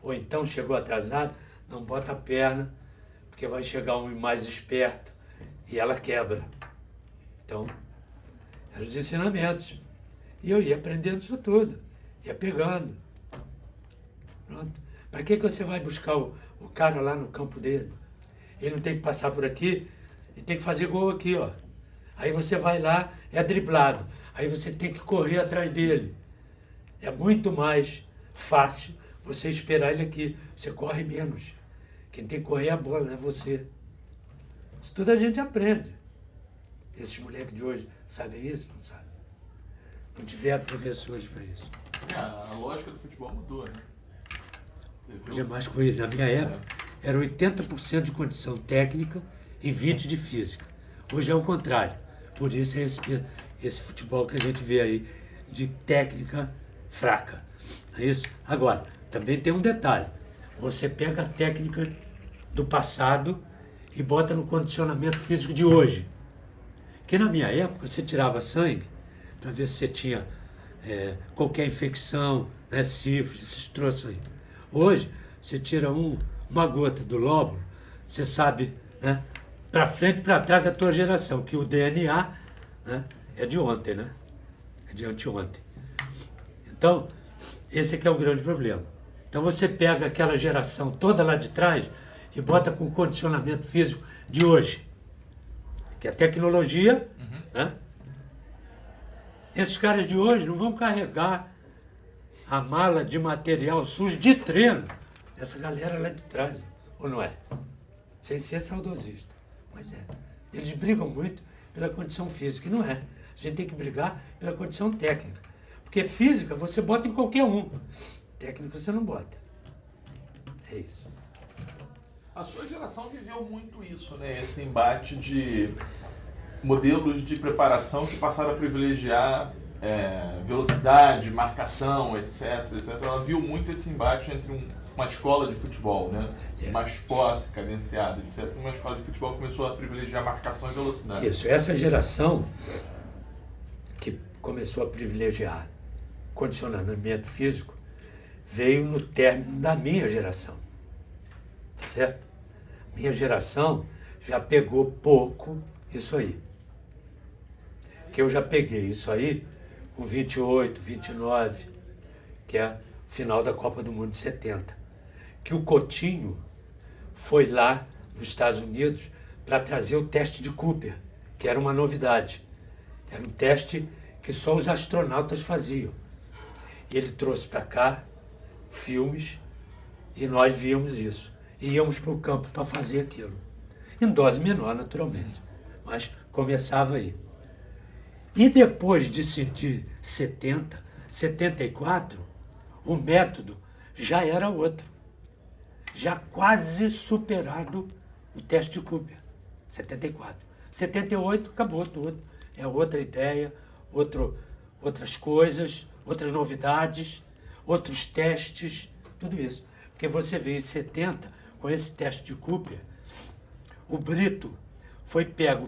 Ou então, chegou atrasado, não bota a perna, porque vai chegar um mais esperto e ela quebra. Então, eram os ensinamentos. E eu ia aprendendo isso tudo, ia pegando. Pronto. Para que você vai buscar o cara lá no campo dele? Ele não tem que passar por aqui e tem que fazer gol aqui, ó. Aí você vai lá, é driblado. Aí você tem que correr atrás dele. É muito mais fácil você esperar ele aqui. Você corre menos. Quem tem que correr é a bola, não é você. Isso tudo a gente aprende. Esses moleques de hoje sabem isso? Não sabem. Não tiveram professores para isso. A lógica do futebol mudou, né? Hoje é mais corrida. Na minha época, era 80% de condição técnica e 20% de física. Hoje é o contrário. Por isso é esse futebol que a gente vê aí de técnica fraca. É isso? Agora, também tem um detalhe. Você pega a técnica do passado e bota no condicionamento físico de hoje. Que na minha época você tirava sangue para ver se você tinha qualquer infecção, né, sífilis, esses troços aí. Hoje, você tira uma gota do lóbulo, você sabe, né, para frente e para trás da tua geração, que o DNA, né, é de ontem, né? É de anteontem. Então, esse aqui é o grande problema. Então você pega aquela geração toda lá de trás e bota com o condicionamento físico de hoje. Que é a tecnologia, né? Esses caras de hoje não vão carregar a mala de material sujo de treino dessa galera lá de trás, ou não é? Sem ser saudosista, mas é. Eles brigam muito pela condição física, e não é. A gente tem que brigar pela condição técnica. Porque física você bota em qualquer um, técnica você não bota. É isso. A sua geração viveu muito isso, né? Esse embate de modelos de preparação que passaram a privilegiar velocidade, marcação, etc. Ela viu muito esse embate entre uma escola de futebol, né? Mais posse, cadenciada, etc. Uma escola de futebol começou a privilegiar marcação e velocidade. Isso, essa geração que começou a privilegiar condicionamento físico veio no término da minha geração, certo? Minha geração já pegou pouco isso aí. Que eu já peguei isso aí com 28, 29, que é o final da Copa do Mundo de 70. Que o Coutinho foi lá nos Estados Unidos para trazer o teste de Cooper, que era uma novidade. Era um teste que só os astronautas faziam. E ele trouxe para cá filmes e nós víamos isso. E íamos para o campo para fazer aquilo. Em dose menor, naturalmente, mas começava aí. E depois de 70, 74, o método já era outro. Já quase superado o teste de Cooper, 74. 78, acabou tudo. É outra ideia, outras coisas, outras novidades, outros testes, tudo isso. Porque você vê em 70, com esse teste de Cooper, o Brito foi pego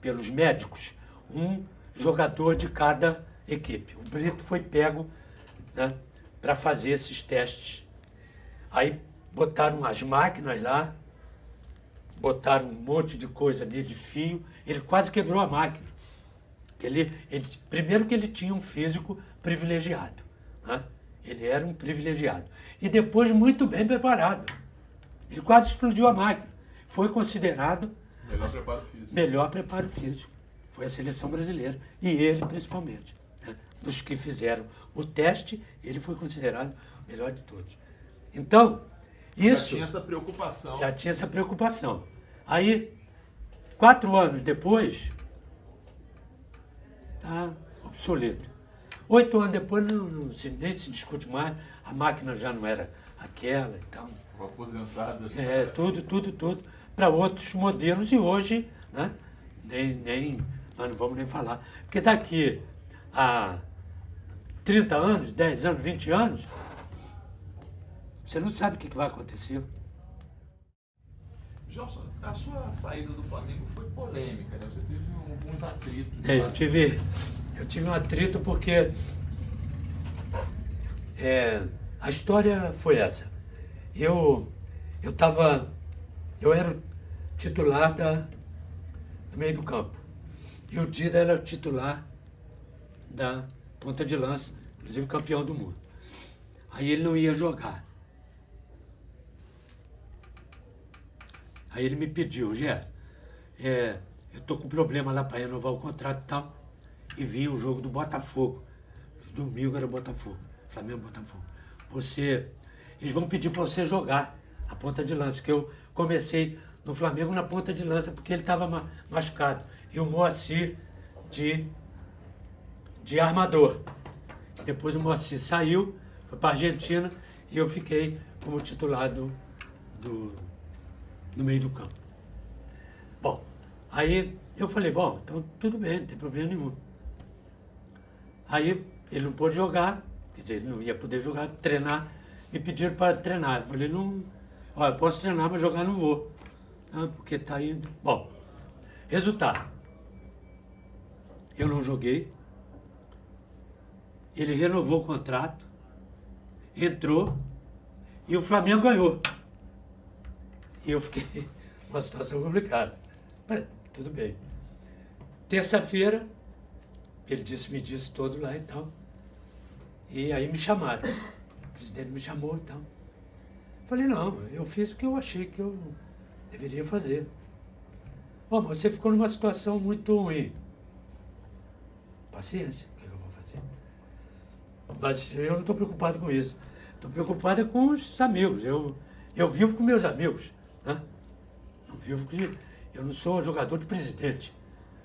pelos médicos, um jogador de cada equipe. O Brito foi pego, né, para fazer esses testes. Aí botaram as máquinas lá, botaram um monte de coisa ali de fio, ele quase quebrou a máquina. Primeiro que ele tinha um físico privilegiado, né? Ele era um privilegiado. E depois muito bem preparado. Ele quase explodiu a máquina. Foi considerado Melhor preparo físico. Melhor preparo físico. Foi a seleção brasileira. E ele, principalmente. Né? Dos que fizeram o teste, ele foi considerado o melhor de todos. Então, isso... Já tinha essa preocupação. Já tinha essa preocupação. Aí, 4 anos depois, tá obsoleto. 8 anos depois, nem se discute mais, a máquina já não era aquela e tal. Aposentada. Tudo, para outros modelos, e hoje, né, nós não vamos nem falar. Porque daqui a 30 anos, 10 anos, 20 anos, você não sabe o que vai acontecer. Gelson, a sua saída do Flamengo foi polêmica, né? Você teve alguns atritos. Eu tive um atrito porque a história foi essa. Eu era o titular do meio do campo. E o Dida era o titular da ponta de lança, inclusive campeão do mundo. Aí ele não ia jogar. Aí ele me pediu, Gerson, eu tô com problema lá para renovar o contrato e tal. E vinha o jogo do Botafogo. Domingo era Botafogo, Flamengo-Botafogo. Eles vão pedir para você jogar a ponta de lança, que eu comecei no Flamengo na ponta de lança porque ele estava machucado. E o Moacir de armador. Depois o Moacir saiu, foi para a Argentina e eu fiquei como titular no meio do campo. Bom, aí eu falei, bom, então tudo bem, não tem problema nenhum. Aí ele não pôde jogar, quer dizer, ele não ia poder jogar, treinar, me pediram para treinar. Eu falei, não, eu posso treinar, mas jogar não vou, porque está indo. Bom, resultado, eu não joguei, ele renovou o contrato, entrou e o Flamengo ganhou. E eu fiquei numa situação complicada. Mas, tudo bem. Terça-feira, ele me disse todo lá e tal. E aí me chamaram. O presidente me chamou e tal. Falei, não, eu fiz o que eu achei que eu deveria fazer. Bom, mas você ficou numa situação muito ruim. Paciência, o que eu vou fazer? Mas eu não estou preocupado com isso. Estou preocupado com os amigos. Eu vivo com meus amigos. Né? Eu não sou jogador de presidente,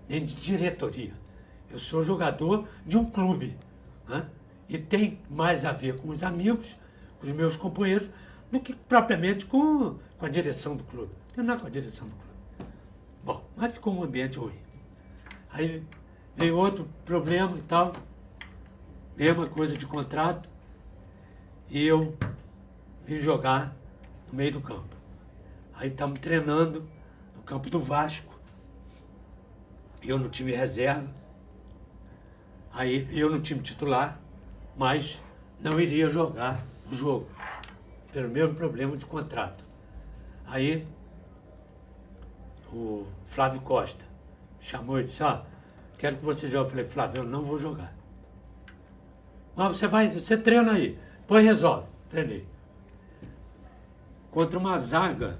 nem de diretoria. Eu sou jogador de um clube. Né? E tem mais a ver com os amigos, com os meus companheiros, do que propriamente com a direção do clube. Não tem nada com a direção do clube. Bom, mas ficou um ambiente ruim. Aí veio outro problema e tal, mesma coisa de contrato, e eu vim jogar no meio do campo. Aí estamos treinando no campo do Vasco, eu no time reserva, aí eu no time titular, mas não iria jogar o jogo, pelo mesmo problema de contrato. Aí o Flávio Costa me chamou e disse, quero que você jogue. Eu falei, Flávio, eu não vou jogar. Mas você treina aí, depois resolve. Treinei. Contra uma zaga,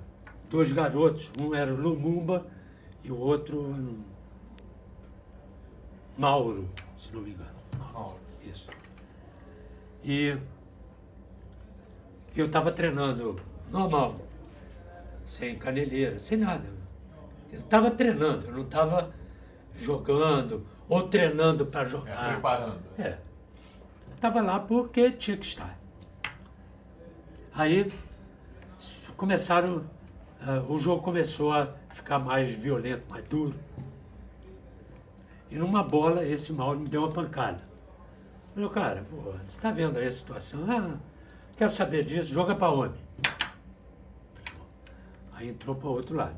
2 garotos, um era o Lumumba e o outro Mauro, se não me engano. Mauro. Isso. E eu estava treinando normal, sem caneleira, sem nada. Eu estava treinando, eu não estava jogando ou treinando para jogar. Preparando. Estava lá porque tinha que estar. Aí começaram, o jogo começou a ficar mais violento, mais duro. E numa bola, esse Mauro me deu uma pancada. Eu falei, cara, pô, você está vendo aí a situação? Quero saber disso, joga para homem. Aí entrou para o outro lado.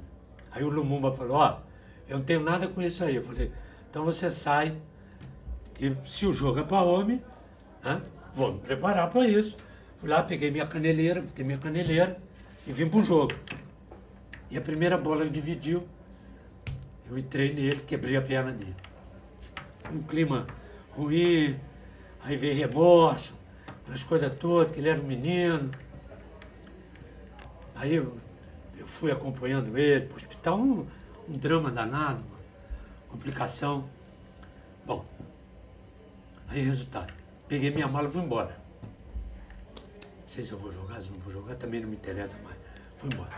Aí o Lumumba falou, eu não tenho nada com isso aí. Eu falei, então você sai, e se o jogo é para homem, vou me preparar para isso. Fui lá, peguei minha caneleira, botei minha caneleira e vim pro jogo. E a primeira bola ele dividiu, eu entrei nele, quebrei a perna dele. Foi um clima ruim, aí veio remorso, aquelas coisas todas, que ele era um menino. Aí eu fui acompanhando ele pro hospital, um drama danado, uma complicação. Bom, aí resultado, peguei minha mala e fui embora. Não sei se eu vou jogar, se não vou jogar, também não me interessa mais. Fui embora.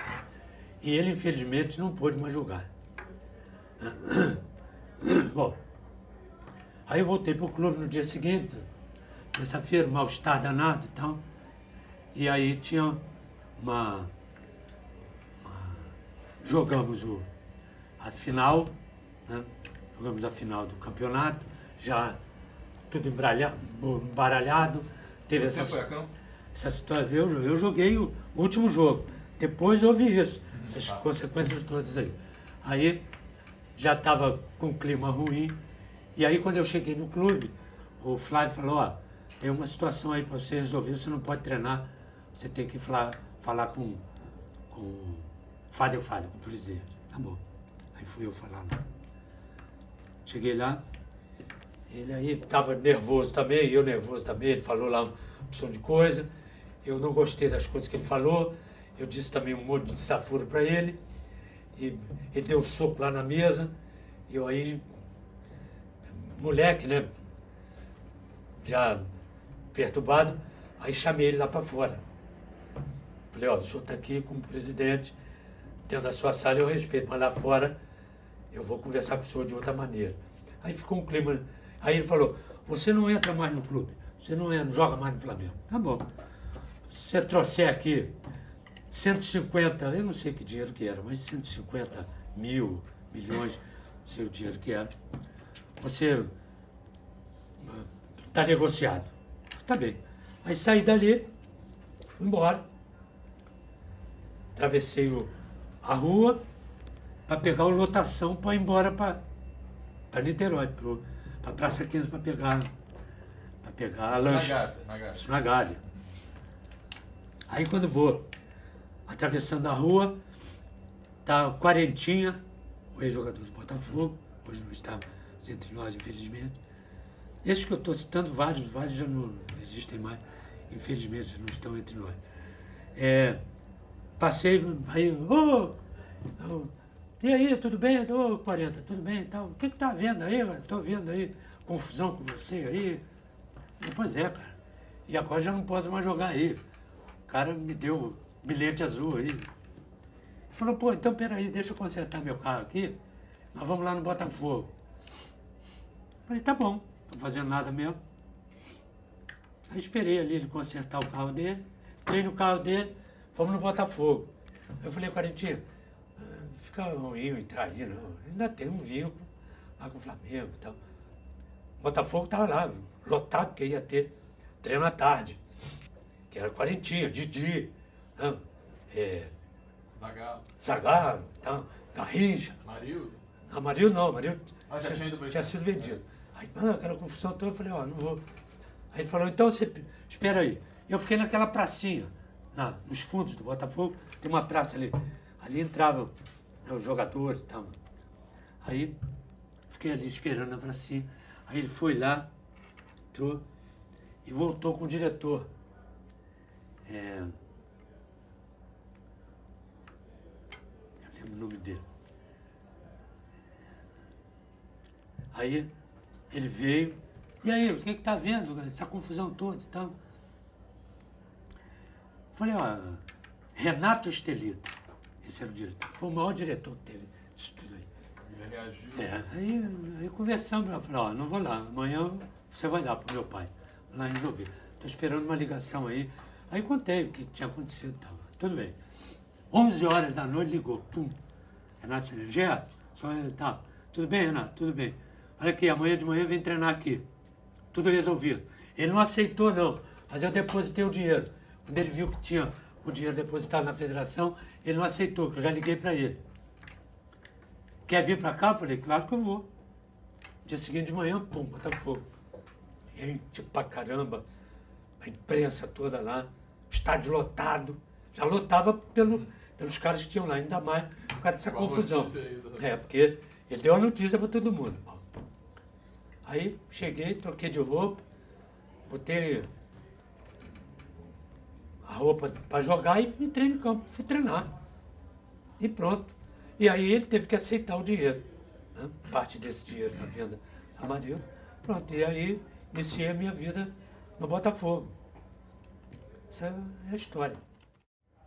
E ele, infelizmente, não pôde mais jogar. Bom, aí eu voltei pro clube no dia seguinte, terça-feira, mal-estar danado e tal. E aí tinha jogamos a final, né? Jogamos a final do campeonato, já tudo embaralhado. Teve Você foi a campo? essa situação. Eu joguei o último jogo. Depois houve isso, essas consequências todas aí. Aí já estava com um clima ruim. E aí quando eu cheguei no clube, o Flávio falou, ó, tem uma situação aí para você resolver, você não pode treinar, você tem que falar com o Fábio, com o presidente. Tá bom. Aí fui eu falar lá. Cheguei lá, ele aí estava nervoso também, eu nervoso também, ele falou lá uma opção de coisa, eu não gostei das coisas que ele falou, eu disse também um monte de desaforo para ele, e ele deu um soco lá na mesa, e eu aí, moleque, né, já perturbado, aí chamei ele lá para fora. Falei, ó, o senhor está aqui com o presidente, dentro da sua sala eu respeito, mas lá fora eu vou conversar com o senhor de outra maneira. Aí ficou um clima, aí ele falou, você não entra mais no clube, você não joga mais no Flamengo. Tá bom. Se você trouxer aqui 150, eu não sei que dinheiro que era, mas 150 mil, milhões, não sei o dinheiro que era, você está negociado. Tá bem. Aí saí dali, fui embora, atravessei a rua para pegar a lotação para ir embora para Niterói, para Praça 15 para pegar a lanche. Isso na Gávea. Aí quando eu vou atravessando a rua, tá o Quarentinha, o ex-jogador do Botafogo, hoje não está entre nós, infelizmente. Esses que eu estou citando, vários já não existem mais, infelizmente já não estão entre nós. Passei, aí, e aí, tudo bem? 40, tudo bem e tal. O que tá vendo aí? Estou vendo aí confusão com você aí. Pois é, cara. E agora já não posso mais jogar aí. O cara me deu bilhete azul aí. Ele falou, pô, então peraí, deixa eu consertar meu carro aqui, nós vamos lá no Botafogo. Falei, tá bom, não estou fazendo nada mesmo. Aí esperei ali ele consertar o carro dele, entrei no carro dele, fomos no Botafogo. Eu falei, Quarentinha, fica ruim eu entrar aí, não. Ainda tem um vínculo lá com o Flamengo e tal. O Botafogo estava lá, lotado, porque ia ter treino à tarde. Que era Quarentinha, Didi, Zagallo, tal, Garrincha. Marildo? Não, Marildo não, Marildo já tinha sido vendido. Aí, aquela confusão toda, eu falei, ó, não vou. Aí ele falou, então você espera aí. Eu fiquei naquela pracinha, nos fundos do Botafogo, tem uma praça ali. Ali entravam, né, os jogadores e tal. Aí fiquei ali esperando na pracinha. Aí ele foi lá, entrou e voltou com o diretor. Eu lembro o nome dele. Aí ele veio, e aí, o que tá vendo? Essa confusão toda e tal. Falei, ó, Renato Estelito, esse era o diretor, foi o maior diretor que teve disso tudo aí. Ele reagiu. Aí conversamos, eu falei, ó, não vou lá, amanhã você vai lá pro meu pai, lá resolver. Tô esperando uma ligação aí. Aí contei o que tinha acontecido e tal. Tudo bem. 11 horas da noite ligou, pum. Renato Estelito, Gerson, só tá. Tudo bem, Renato? Tudo bem. Olha aqui, amanhã de manhã vem treinar aqui. Tudo resolvido. Ele não aceitou, não, mas eu depositei o dinheiro. Quando ele viu que tinha o dinheiro depositado na federação, ele não aceitou, que eu já liguei para ele. Quer vir para cá? Eu falei, claro que eu vou. No dia seguinte de manhã, pum, Botafogo. Gente pra caramba, a imprensa toda lá, estádio lotado. Já lotava pelos caras que tinham lá, ainda mais por causa dessa confusão. Porque ele deu a notícia para todo mundo. Aí cheguei, troquei de roupa, botei a roupa para jogar e entrei no campo, fui treinar. E pronto. E aí ele teve que aceitar o dinheiro, né? Parte desse dinheiro da venda amarelo. Pronto, e aí iniciei a minha vida no Botafogo. Essa é a história.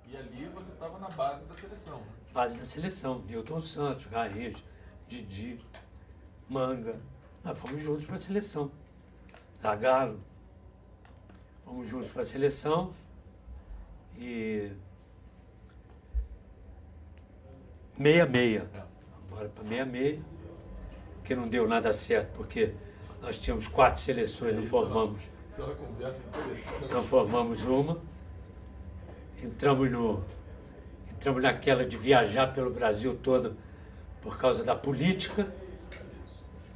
E ali você estava na base da seleção. Né? Base da seleção, Newton Santos, Garrincha, Didi, Manga. Nós fomos juntos para a seleção. Zagallo. Fomos juntos para a seleção e 66. Bora para 66, que não deu nada certo, porque nós tínhamos 4 seleções, não formamos. Isso é uma conversa interessante. Não formamos uma. Entramos naquela de viajar pelo Brasil todo por causa da política.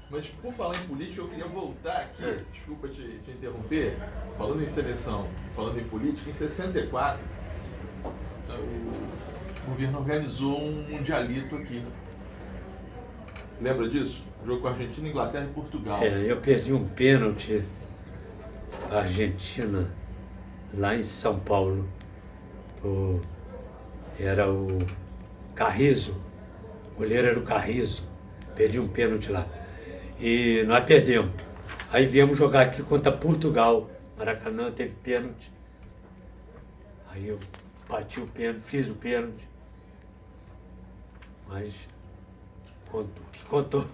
Mas por falar em política, eu queria voltar aqui, desculpa te interromper, falando em seleção, falando em política, em 64, o governo organizou um mundialito aqui. Lembra disso? Jogo com a Argentina, Inglaterra e Portugal. Eu perdi um pênalti à Argentina, lá em São Paulo. Era o Carrizo, o goleiro era o Carrizo, perdi um pênalti lá. E nós perdemos. Aí viemos jogar aqui contra Portugal. Maracanã teve pênalti. Aí eu bati o pênalti, fiz o pênalti. Mas o que contou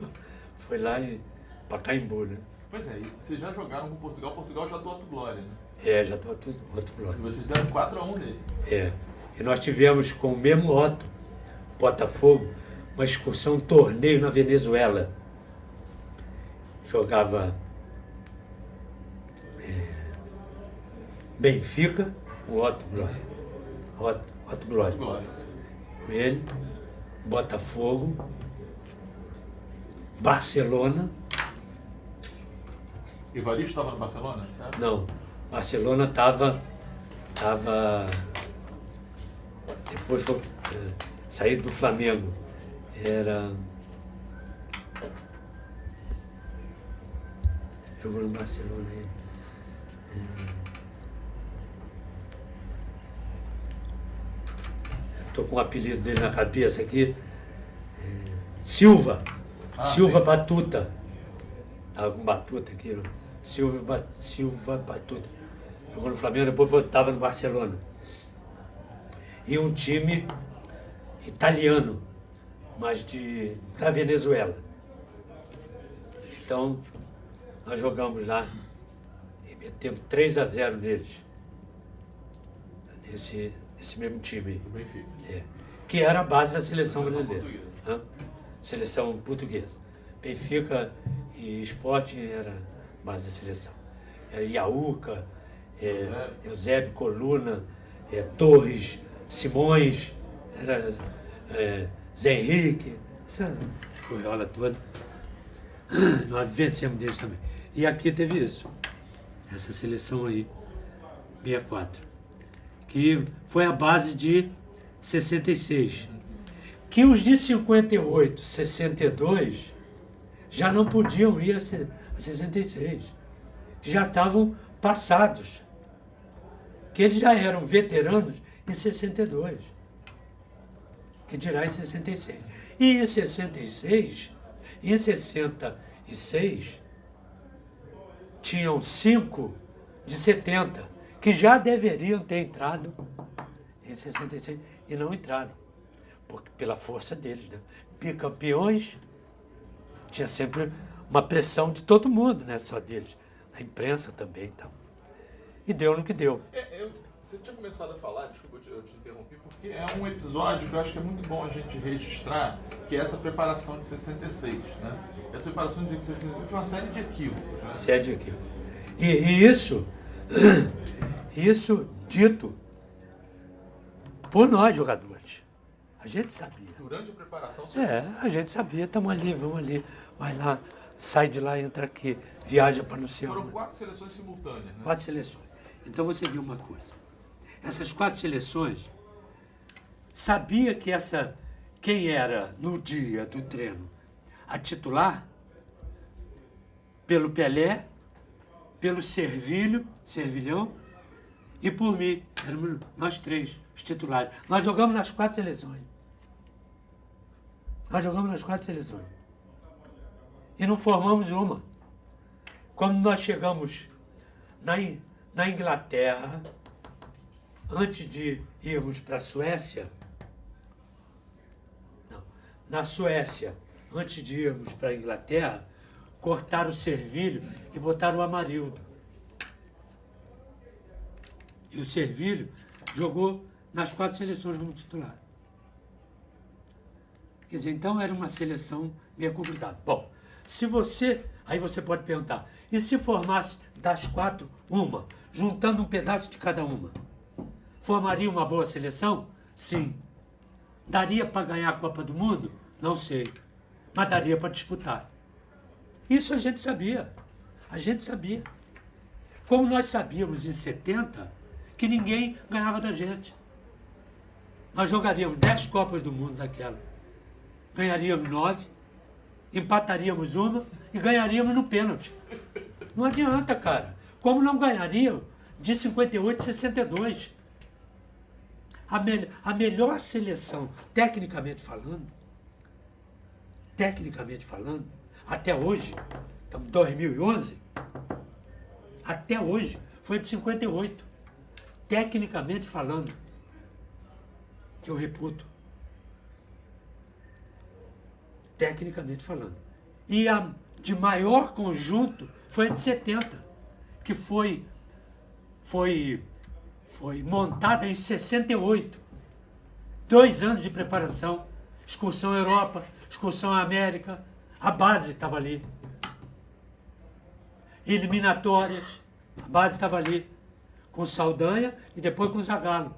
foi lá em Pacaembu, né? Pois é, e vocês já jogaram com Portugal, Portugal já do Otto Glória, né? Já do Otto Glória. E vocês deram 4-1 nele. E nós tivemos com o mesmo Otto, Botafogo, uma excursão, um torneio na Venezuela. Jogava Benfica com Otto Glória. Otto Glória. Com ele, Botafogo, Barcelona. Evaristo estava no Barcelona, sabe? Não, Barcelona estava depois foi sair do Flamengo. Jogou no Barcelona aí. Estou com o apelido dele na cabeça aqui. Silva. Silva sim. Batuta. Estava com Batuta aqui. Silva Batuta. Jogou no Flamengo, depois estava no Barcelona. E um time italiano, mas da Venezuela. Então, nós jogamos lá e metemos 3-0 neles. Nesse mesmo time. Do Benfica. Que era a base da seleção brasileira. Seleção portuguesa. Benfica e Sporting era a base da seleção. Era Iaúca, Eusébio, Coluna, Torres, Simões, era Zé Henrique, essa coiola toda. Nós vencemos deles também. E aqui teve isso, essa seleção aí, 64, que foi a base de 66. Que os de 58, 62, já não podiam ir a 66, já estavam passados, que eles já eram veteranos em 62, que dirá em 66. E em 66, em 66, tinham 5 de 70, que já deveriam ter entrado em 66 e não entraram, porque, pela força deles, né? Bicampeões, tinha sempre uma pressão de todo mundo, né? Só deles, da imprensa também, então. E deu no que deu. Você tinha começado a falar, desculpa eu te interrompi, porque é um episódio que eu acho que é muito bom a gente registrar, que é essa preparação de 66, né? Essa preparação de 66 foi uma série de equívocos, né? Série de equívocos. E isso dito por nós, jogadores. A gente sabia. Durante a preparação... A gente sabia, estamos ali, vamos ali, vai lá, sai de lá, entra aqui, viaja para não sei onde. Foram 4 seleções simultâneas, né? 4 seleções. Então você viu uma coisa. Essas 4 seleções, sabia que quem era no dia do treino a titular? Pelo Pelé, pelo Servilhão e por mim. Éramos nós 3, os titulares. Nós jogamos nas 4 seleções. Nós jogamos nas 4 seleções. E não formamos uma. Quando nós chegamos na Inglaterra, antes de irmos para a Suécia, na Suécia, antes de irmos para a Inglaterra, cortaram o Servilho e botaram o Amarildo. E o Servilho jogou nas 4 seleções como titular. Quer dizer, então era uma seleção meio complicada. Bom, aí você pode perguntar, e se formasse das 4 uma, juntando um pedaço de cada uma, formaria uma boa seleção? Sim. Daria para ganhar a Copa do Mundo? Não sei. Mas daria para disputar. Isso a gente sabia. A gente sabia. Como nós sabíamos em 70 que ninguém ganhava da gente. Nós jogaríamos 10 Copas do Mundo daquela. Ganharíamos 9, empataríamos uma e ganharíamos no pênalti. Não adianta, cara. Como não ganhariam de 58 e 62? A melhor seleção, tecnicamente falando, até hoje, estamos em 2011, até hoje, foi de 58. Tecnicamente falando, eu reputo. Tecnicamente falando. E a de maior conjunto foi a de 70, que foi montada em 68. 2 anos de preparação, excursão à Europa, excursão à América, a base estava ali. Eliminatórias, a base estava ali, com Saldanha e depois com Zagallo.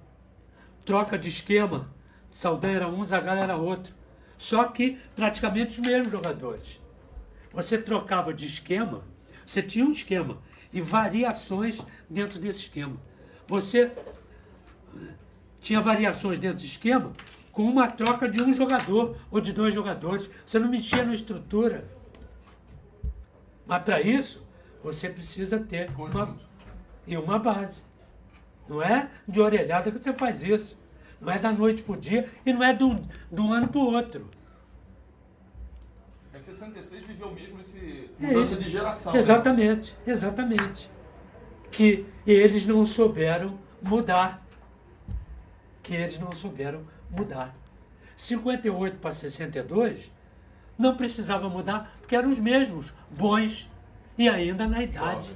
Troca de esquema, Saldanha era um, Zagallo era outro. Só que praticamente os mesmos jogadores. Você trocava de esquema, você tinha um esquema e variações dentro desse esquema. Você tinha variações dentro do esquema com uma troca de um jogador ou de 2 jogadores. Você não mexia na estrutura. Mas para isso, você precisa ter uma base. Não é de orelhada que você faz isso. Não é da noite para o dia e não é de um ano para o outro. Em 66 viveu mesmo esse mudança de geração. Exatamente, né? Exatamente. Que eles não souberam mudar. 58 para 62 não precisava mudar, porque eram os mesmos, bons e ainda na idade.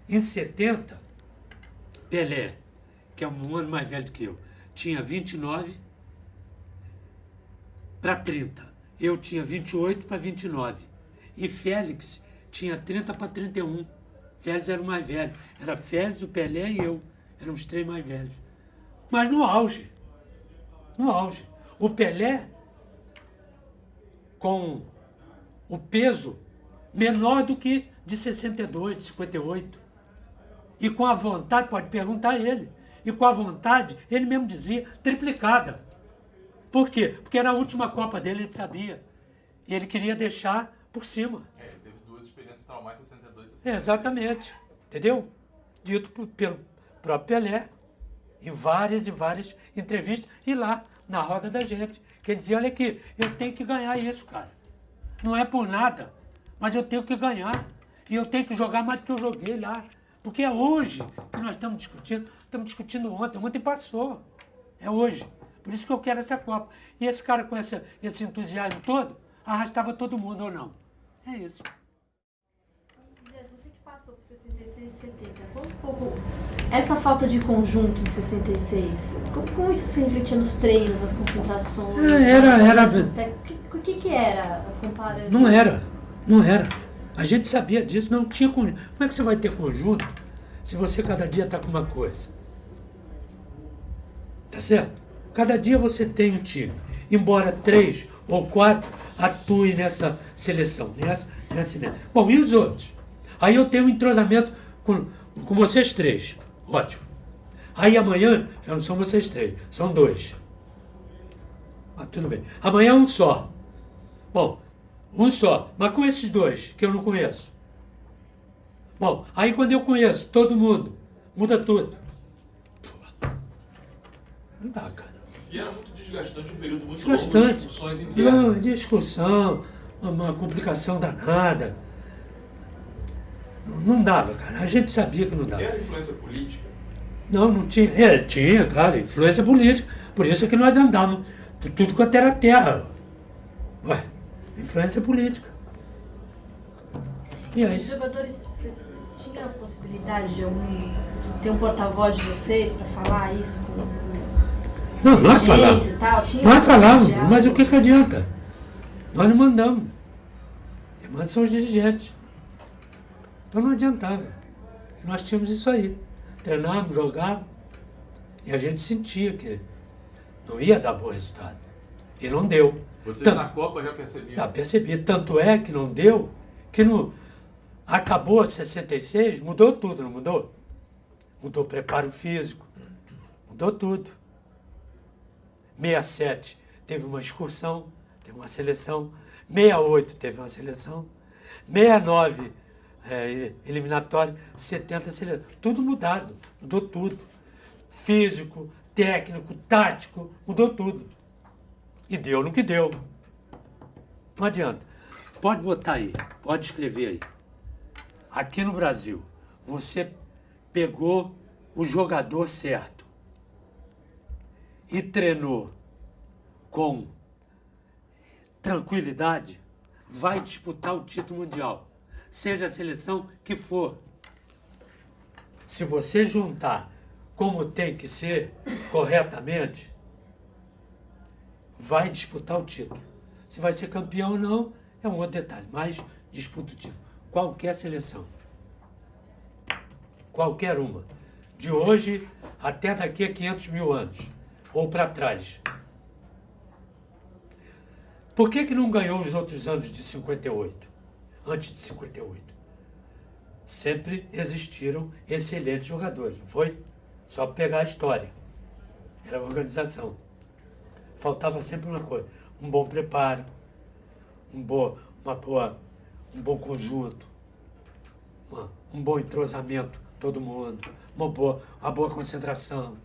Em 70, Pelé, que é um ano mais velho do que eu, tinha 29 para 30. Eu tinha 28 para 29. E Félix tinha 30 para 31. Félix era o mais velho. Era Félix, o Pelé e eu. Éramos os 3 mais velhos. Mas no auge. O Pelé, com o peso menor do que de 62, de 58. E com a vontade, pode perguntar a ele, e com a vontade, ele mesmo dizia, triplicada. Por quê? Porque era a última Copa dele, ele sabia. E ele queria deixar por cima. Ele teve 2 experiências traumáticas, 62 e 63. Exatamente. Entendeu? Dito pelo próprio Pelé, em várias entrevistas, e lá, na roda da gente. Que ele dizia, olha aqui, eu tenho que ganhar isso, cara. Não é por nada, mas eu tenho que ganhar. E eu tenho que jogar mais do que eu joguei lá. Porque é hoje que nós estamos discutindo ontem passou. É hoje. Por isso que eu quero essa Copa. E esse cara com esse entusiasmo todo, arrastava todo mundo ou não. É isso. Você que passou por 66 e 70, conta um pouco essa falta de conjunto em 66. Como isso se refletia nos treinos, nas concentrações? O que era comparando? Não era. A gente sabia disso, não tinha conjunto. Como é que você vai ter conjunto se você cada dia está com uma coisa? Tá certo? Cada dia você tem um time. Embora 3 ou 4 atuem nessa seleção. Nessa. Bom, e os outros? Aí eu tenho um entrosamento com vocês 3. Ótimo. Aí amanhã já não são vocês 3, são 2. Ah, tudo bem. Amanhã um só. Bom, um só. Mas com esses 2 que eu não conheço. Bom, aí quando eu conheço todo mundo, muda tudo. Não dá, cara. E era muito desgastante, um período muito Desgastante. longo de discussões internas. Não, discussão, uma complicação danada. Não dava, cara. A gente sabia que não dava. Era influência política? Não tinha. Tinha, claro, influência política. Por isso que nós andávamos tudo quanto era terra. Ué, influência política. E aí? Os jogadores, vocês tinham a possibilidade de ter um porta-voz de vocês para falar isso com Não, nós falávamos. e tal? Tinha Nós falávamos, diálogo? mas o que adianta? Nós não mandamos. Quem manda são os dirigentes. Então não adiantava. Nós tínhamos isso aí. Treinávamos, jogávamos. E a gente sentia que não ia dar bom resultado. E não deu. Vocês na Copa já percebiam? Já percebi. Tanto é que não deu, que acabou 66, mudou tudo, não mudou? Mudou o preparo físico. Mudou tudo. 67 teve uma excursão, teve uma seleção. 68 teve uma seleção. 69 eliminatório, 70 seleção. Tudo mudado, mudou tudo. Físico, técnico, tático, mudou tudo. E deu no que deu. Não adianta. Pode botar aí, pode escrever aí. Aqui no Brasil, você pegou o jogador certo e treinou com tranquilidade, vai disputar o título mundial, seja a seleção que for. Se você juntar como tem que ser, corretamente, vai disputar o título. Se vai ser campeão ou não, é um outro detalhe, mas disputa o título. Qualquer seleção. Qualquer uma. De hoje até daqui a 500 mil anos. Ou para trás. Por que não ganhou os outros anos de 58? Antes de 58? Sempre existiram excelentes jogadores, não foi? Só pegar a história. Era a organização. Faltava sempre uma coisa. Um bom preparo. Um bom conjunto. Um bom entrosamento, todo mundo. Uma boa concentração.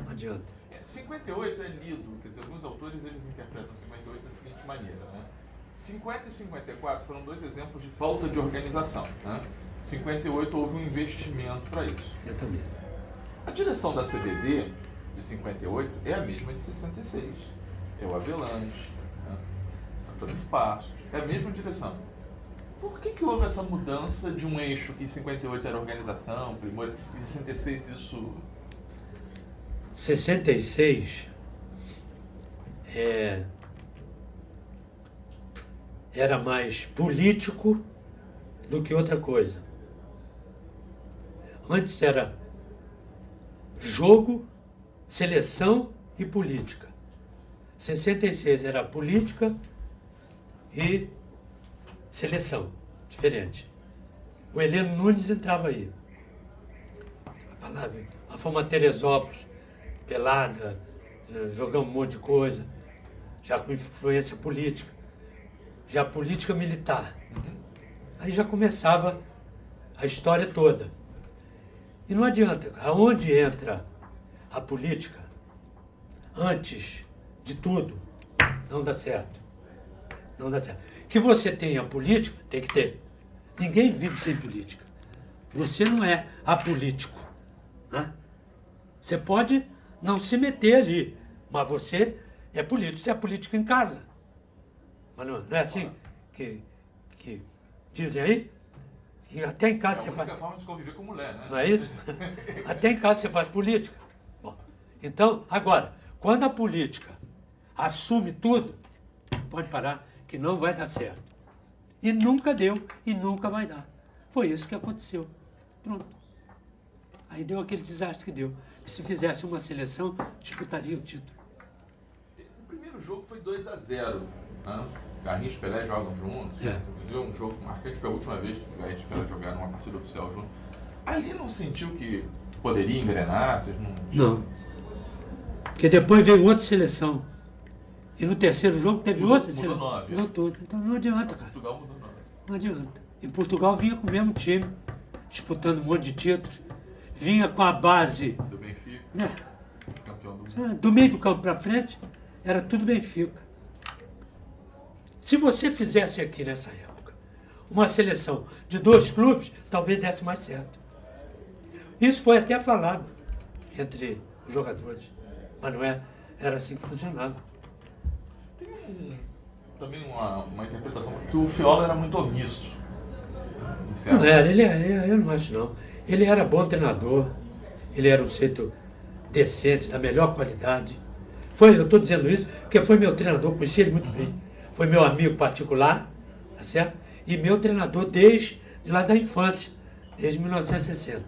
Não adianta. 58 é lido, quer dizer, alguns autores eles interpretam 58 da seguinte maneira, né? 50 e 54 foram dois exemplos de falta de organização, né? 58 houve um investimento para isso. Eu também. A direção da CBD de 58 é a mesma de 66. É o Avelange, né? Antônio Passos, é a mesma direção. Por que houve essa mudança de um eixo que em 58 era organização, primor, e em 66 isso... 66 era mais político do que outra coisa. Antes era jogo, seleção e política. 66 era política e seleção, diferente. O Heleno Nunes entrava aí. A Fama Teresópolis, pelada, jogando um monte de coisa, já com influência política, já política militar. Aí já começava a história toda. E não adianta, aonde entra a política, antes de tudo, não dá certo. Não dá certo. Que você tenha política, tem que ter. Ninguém vive sem política. Você não é apolítico. Né? Você pode não se meter ali, mas você é político. Você é político em casa. Mas não é assim que dizem aí? E até em casa você faz... É a única forma de conviver com mulher, né? Não é isso? Até em casa você faz política. Bom, então, agora, quando a política assume tudo, pode parar, que não vai dar certo. E nunca deu, e nunca vai dar. Foi isso que aconteceu. Pronto. Aí deu aquele desastre que deu. Que se fizesse uma seleção, disputaria o título. O primeiro jogo foi 2-0. Né? Garrincha e Pelé jogam juntos. Inclusive um jogo marcante, foi a última vez que Garrincha e Pelé jogaram uma partida oficial juntos. Ali não sentiu que poderia engrenar? Vocês não... Não. Porque depois veio outra seleção. E no terceiro jogo teve outra seleção. Mudou 9. Mudou tudo. Então não adianta, cara. Portugal mudou 9. Não adianta. E Portugal vinha com o mesmo time, disputando um monte de títulos. Vinha com a base. Do Benfica. Né? Campeão campo. Do meio do campo para frente, era tudo Benfica. Se você fizesse aqui nessa época uma seleção de 2 clubes, talvez desse mais certo. Isso foi até falado entre os jogadores, mas não era assim que funcionava. Tem também uma interpretação que o Fiola era muito omisso. Não era, eu não acho não. Ele era bom treinador, ele era um sujeito decente, da melhor qualidade. Eu estou dizendo isso porque foi meu treinador, conheci ele muito bem. Foi meu amigo particular, tá certo? E meu treinador desde lá da infância, desde 1960.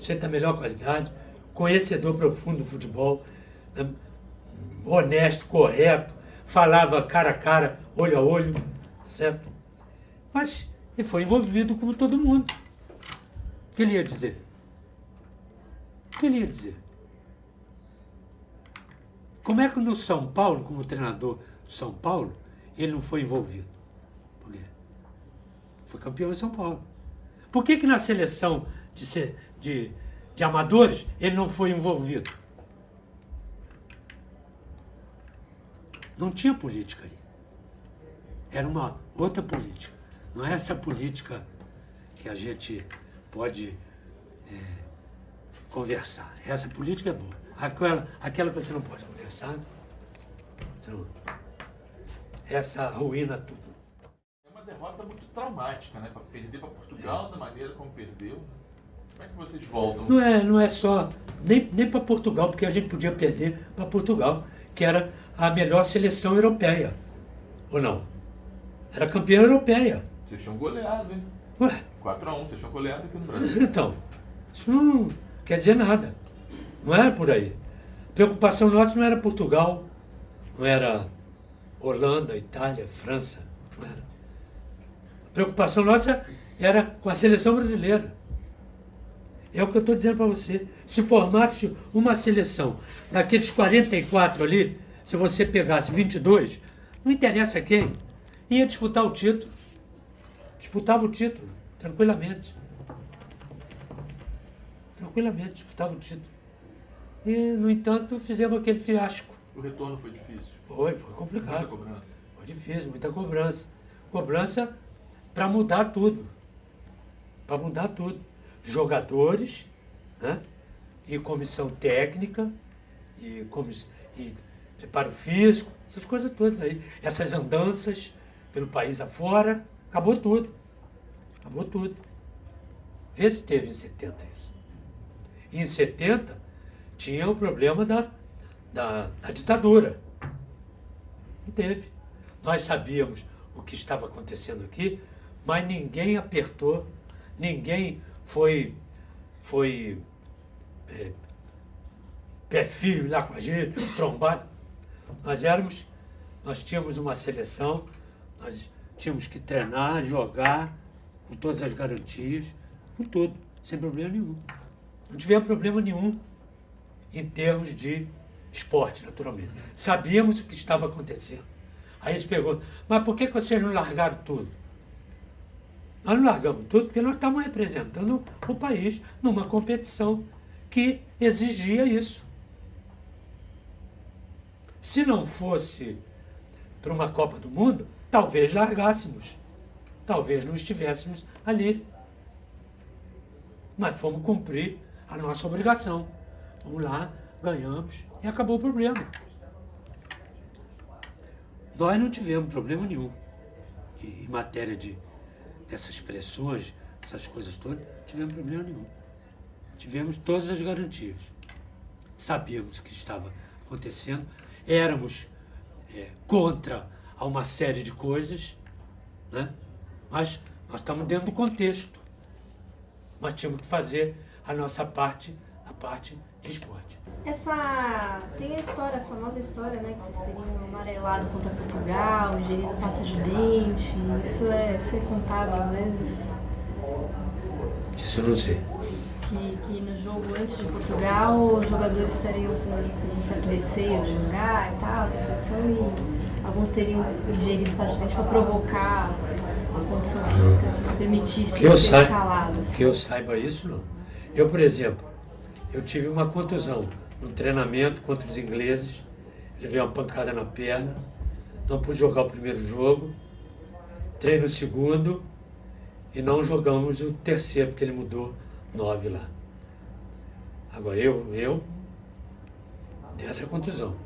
Sujeito da melhor qualidade, conhecedor profundo do futebol, né? Honesto, correto, falava cara a cara, olho a olho, tá certo? Mas ele foi envolvido como todo mundo. O que ele ia dizer? O que ele ia dizer? Como é que no São Paulo, como treinador do São Paulo, ele não foi envolvido? Por quê? Foi campeão em São Paulo. Por que na seleção de amadores ele não foi envolvido? Não tinha política aí. Era uma outra política. Não é essa política que a gente pode conversar. Essa política é boa. Aquela que você não pode conversar, então, essa arruína tudo. É uma derrota muito traumática, né? Para perder para Portugal da maneira como perdeu. Né? Como é que vocês voltam? Não é só, nem para Portugal, porque a gente podia perder para Portugal, que era a melhor seleção europeia. Ou não? Era campeã europeia. Vocês tinham goleado, hein? Ué? 4-1, vocês tinham goleado aqui no Brasil. Então, isso não quer dizer nada. Não era por aí. A preocupação nossa não era Portugal, não era Holanda, Itália, França, não era. A preocupação nossa era com a seleção brasileira. É o que eu estou dizendo para você. Se formasse uma seleção daqueles 44 ali, se você pegasse 22, não interessa quem, ia disputar o título. Disputava o título, tranquilamente. Tranquilamente, disputava o título. E, no entanto, fizemos aquele fiasco. O retorno foi difícil? Foi complicado. Muita cobrança? Foi difícil, muita cobrança. Cobrança para mudar tudo. Para mudar tudo. Jogadores, né? E comissão técnica, e preparo físico, essas coisas todas aí. Essas andanças pelo país afora, acabou tudo. Acabou tudo. Vê se teve em 70 isso. E em 70 tinha o problema da ditadura. Não teve. Nós sabíamos o que estava acontecendo aqui, mas ninguém apertou, ninguém foi pé firme lá com a gente, trombado. Nós tínhamos uma seleção, nós tínhamos que treinar, jogar, com todas as garantias, com tudo, sem problema nenhum. Não tivemos problema nenhum em termos de esporte, naturalmente. Sabíamos o que estava acontecendo. Aí a gente pergunta, mas por que vocês não largaram tudo? Nós não largamos tudo porque nós estávamos representando o país numa competição que exigia isso. Se não fosse para uma Copa do Mundo, talvez largássemos. Talvez não estivéssemos ali. Mas fomos cumprir a nossa obrigação. Vamos lá, ganhamos e acabou o problema. Nós não tivemos problema nenhum em matéria dessas pressões, essas coisas todas, não tivemos problema nenhum. Tivemos todas as garantias. Sabíamos o que estava acontecendo, éramos contra a uma série de coisas, né? Mas nós estamos dentro do contexto. Mas tínhamos que fazer a nossa parte, a parte de esporte. Tem a famosa história, né, que vocês teriam amarelado contra Portugal, ingerido pasta de dente, isso é contado às vezes. Isso eu não sei. Que no jogo antes de Portugal, os jogadores estariam com um certo receio de jogar e tal, da seleção, e alguns teriam ingerido pasta de dente para provocar uma condição física que não permitisse ser escalado. Que eu saiba isso, não. Eu, por exemplo, eu tive uma contusão num treinamento contra os ingleses, ele veio uma pancada na perna, não pude jogar o primeiro jogo, treino o segundo e não jogamos o terceiro, porque ele mudou 9 lá. Agora eu dessa contusão.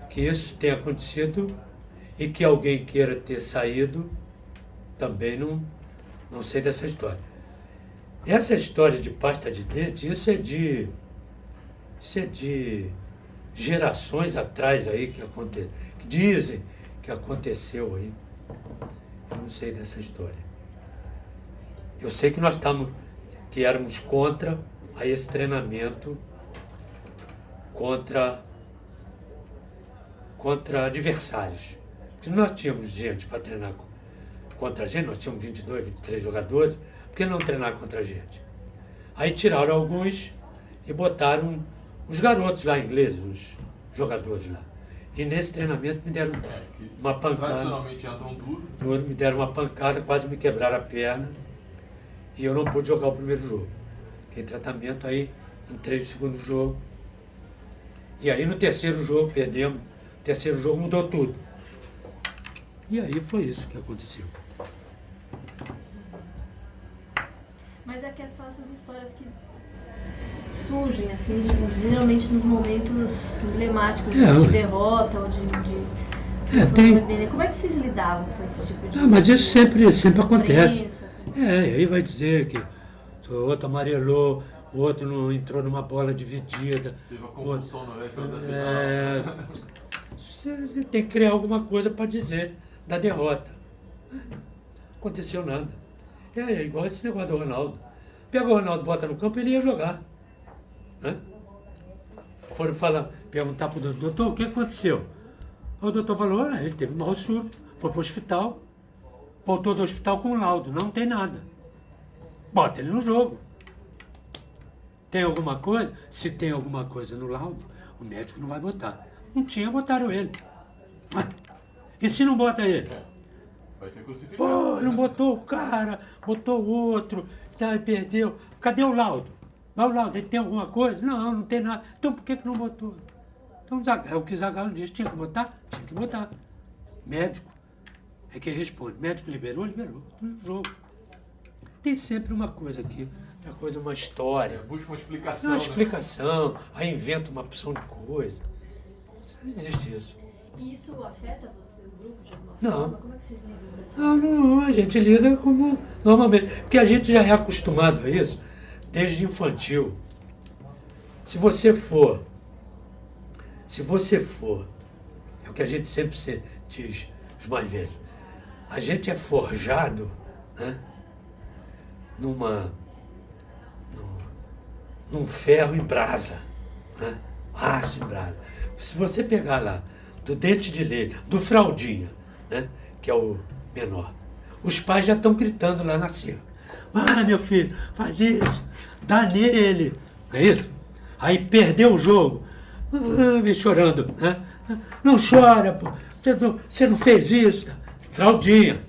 Que isso tenha acontecido e que alguém queira ter saído, também não sei dessa história. Essa história de pasta de dente, isso é de gerações atrás aí que dizem que aconteceu aí. Eu não sei dessa história. Eu sei que que éramos contra a esse treinamento, contra adversários. Porque nós tínhamos gente para treinar contra a gente, nós tínhamos 22, 23 jogadores, por que não treinar contra a gente? Aí tiraram alguns e botaram os garotos lá ingleses, os jogadores lá. E nesse treinamento me deram uma pancada. Tradicionalmente entram duro. Me deram uma pancada, quase me quebraram a perna. E eu não pude jogar o primeiro jogo. Fiquei em tratamento, aí entrei no segundo jogo. E aí no terceiro jogo perdemos. O terceiro jogo mudou tudo. E aí foi isso que aconteceu. Mas é que são essas histórias que surgem, assim, geralmente nos momentos emblemáticos de derrota ou de Como é que vocês lidavam com esse tipo de... mas isso sempre acontece. Aí vai dizer que o outro amarelou, o outro não entrou numa bola dividida. Teve uma convulsão na véspera da final. Você tem que criar alguma coisa para dizer da derrota. Não aconteceu nada. É igual esse negócio do Ronaldo. Pega o Ronaldo, bota no campo, ele ia jogar. Né? Foram perguntar para o doutor, o que aconteceu? O doutor falou, ele teve mal súbito, foi para o hospital, voltou do hospital com um laudo, não tem nada. Bota ele no jogo. Tem alguma coisa? Se tem alguma coisa no laudo, o médico não vai botar. Não tinha, botaram ele. E se não bota ele? Vai ser crucificado. Pô, não botou o cara, botou o outro, perdeu. Cadê o laudo? Mas o laudo, ele tem alguma coisa? Não tem nada. Então por que não botou? Então é o que o Zagallo diz, tinha que botar? Tinha que botar. Médico é quem responde. Médico liberou no jogo. Tem sempre uma coisa aqui, uma história. Busca uma explicação. Uma explicação, aí inventa uma opção de coisa. Não existe isso. E isso afeta você, o grupo, de alguma Não. forma? Como é que vocês lidam com isso? Não, a gente lida como normalmente. Porque a gente já é acostumado a isso desde infantil. Se você for, é o que a gente sempre diz, os mais velhos, a gente é forjado, né, num ferro em brasa, né, aço em brasa. Se você pegar lá, do dente de leite, do fraldinha, né, que é o menor, os pais já estão gritando lá na cerca. Meu filho, faz isso, dá nele. Não é isso? Aí perdeu o jogo, me chorando. Né? Não chora, pô, você não fez isso. Fraldinha,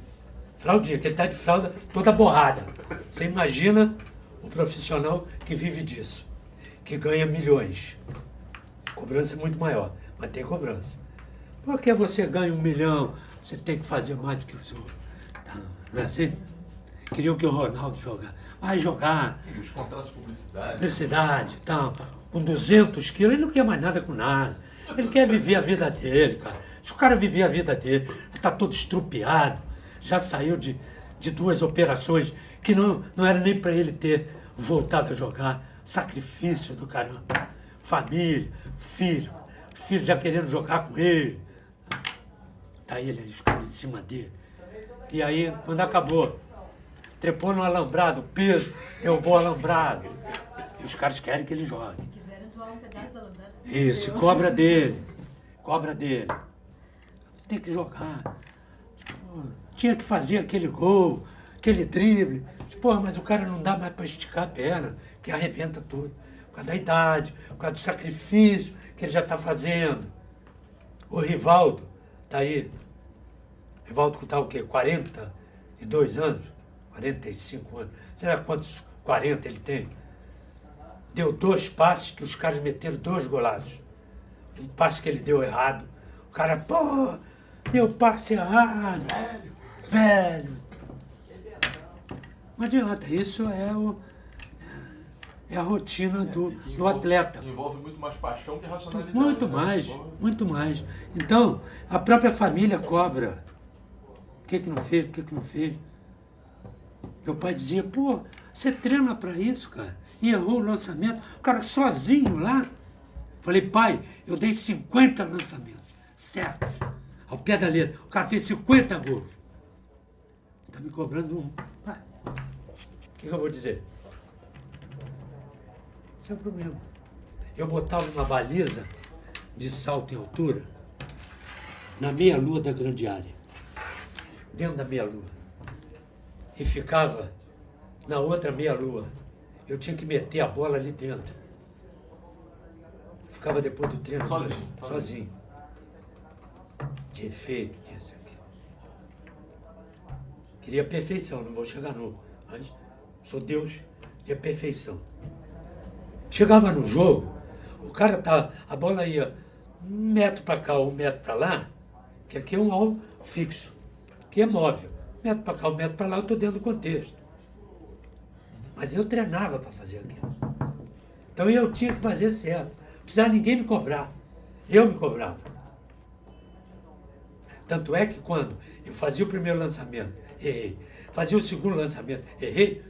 que ele está de fralda toda borrada. Você imagina o profissional que vive disso, que ganha milhões. Cobrança é muito maior, mas tem cobrança. Porque você ganha 1 milhão, você tem que fazer mais do que os outros. Tá, não é assim? Queriam que o Ronaldo jogasse. Vai jogar. E os contratos de publicidade. Publicidade, tal. Com 200 quilos, ele não quer mais nada com nada. Ele quer viver a vida dele, cara. Se o cara viver a vida dele, está todo estrupiado, já saiu de 2 operações que não era nem para ele ter voltado a jogar. Sacrifício do caramba. Família, filho. Os filhos já querendo jogar com ele. Tá ele aí, os caras em cima dele. E aí, quando acabou, trepou no alambrado, peso, derrubou o alambrado. E os caras querem que ele jogue. Quiseram doar um pedaço do alambrado. Isso, cobra dele. Você tem que jogar. Tinha que fazer aquele gol, aquele drible. Mas o cara não dá mais para esticar a perna, porque arrebenta tudo. Por causa da idade, por causa do sacrifício que ele já está fazendo. O Rivaldo, tá aí. Rivaldo está o quê? 42 anos? 45 anos. Será quantos 40 ele tem? deu 2 passes que os caras meteram 2 golaços. Um passe que ele deu errado. O cara, pô, deu passe errado. Velho. Não adianta, isso é a rotina do atleta. Envolve muito mais paixão que racionalidade. Muito mais, muito mais. Então, a própria família cobra. Por que não fez? Por que não fez? Meu pai dizia, pô, você treina para isso, cara. E errou o lançamento. O cara sozinho lá. Falei, pai, eu dei 50 lançamentos certos. Ao pé da letra. O cara fez 50 gols. Você está me cobrando um. Ah, o que eu vou dizer? Esse é o problema. Eu botava uma baliza de salto em altura na meia-lua da grande área. Dentro da meia-lua. E ficava na outra meia-lua. Eu tinha que meter a bola ali dentro. Ficava depois do treino. Sozinho. De efeito disso aqui. Queria perfeição, não vou chegar não. Mas sou Deus de perfeição. Chegava no jogo, o cara tá, a bola ia 1 metro para cá, 1 metro para lá, que aqui é um alvo fixo, que é móvel. 1 metro para cá, 1 metro para lá, eu estou dentro do contexto. Mas eu treinava para fazer aquilo. Então eu tinha que fazer certo. Não precisava ninguém me cobrar. Eu me cobrava. Tanto é que quando eu fazia o primeiro lançamento, errei. Fazia o segundo lançamento, errei.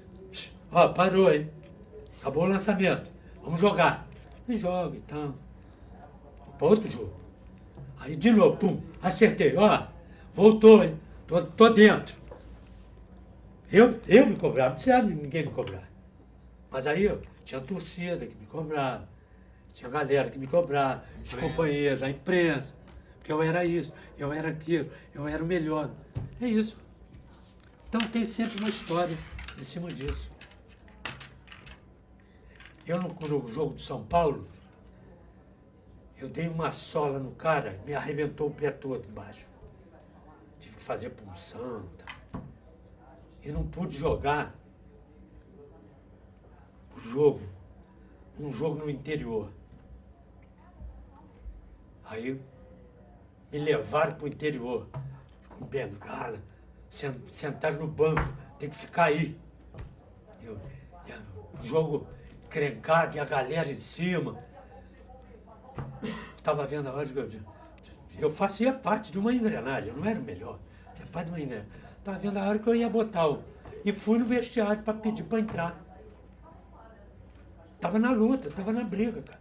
Ó, parou aí. Acabou o lançamento. Vamos jogar. E joga, então. Para outro jogo. Aí de novo, pum, acertei. Ó, voltou, hein? Tô dentro. Eu me cobrava, não precisava ninguém me cobrar. Mas aí eu tinha torcida que me cobrava, tinha galera que me cobrava, os companheiros, a imprensa, porque eu era isso, eu era aquilo, eu era o melhor. É isso. Então tem sempre uma história em cima disso. Eu no jogo do São Paulo, eu dei uma sola no cara, me arrebentou o pé todo embaixo. Tive que fazer punção, tá? E não pude jogar um jogo no interior. Aí me levaram para o interior, com bengala, sentaram no banco, tem que ficar aí. O jogo crencado e a galera em cima. Estava vendo a hora que eu fazia parte de uma engrenagem, eu não era o melhor, era parte de uma engrenagem. Estava vendo a hora que eu ia botar e fui no vestiário para pedir para entrar. Estava na luta, estava na briga, cara.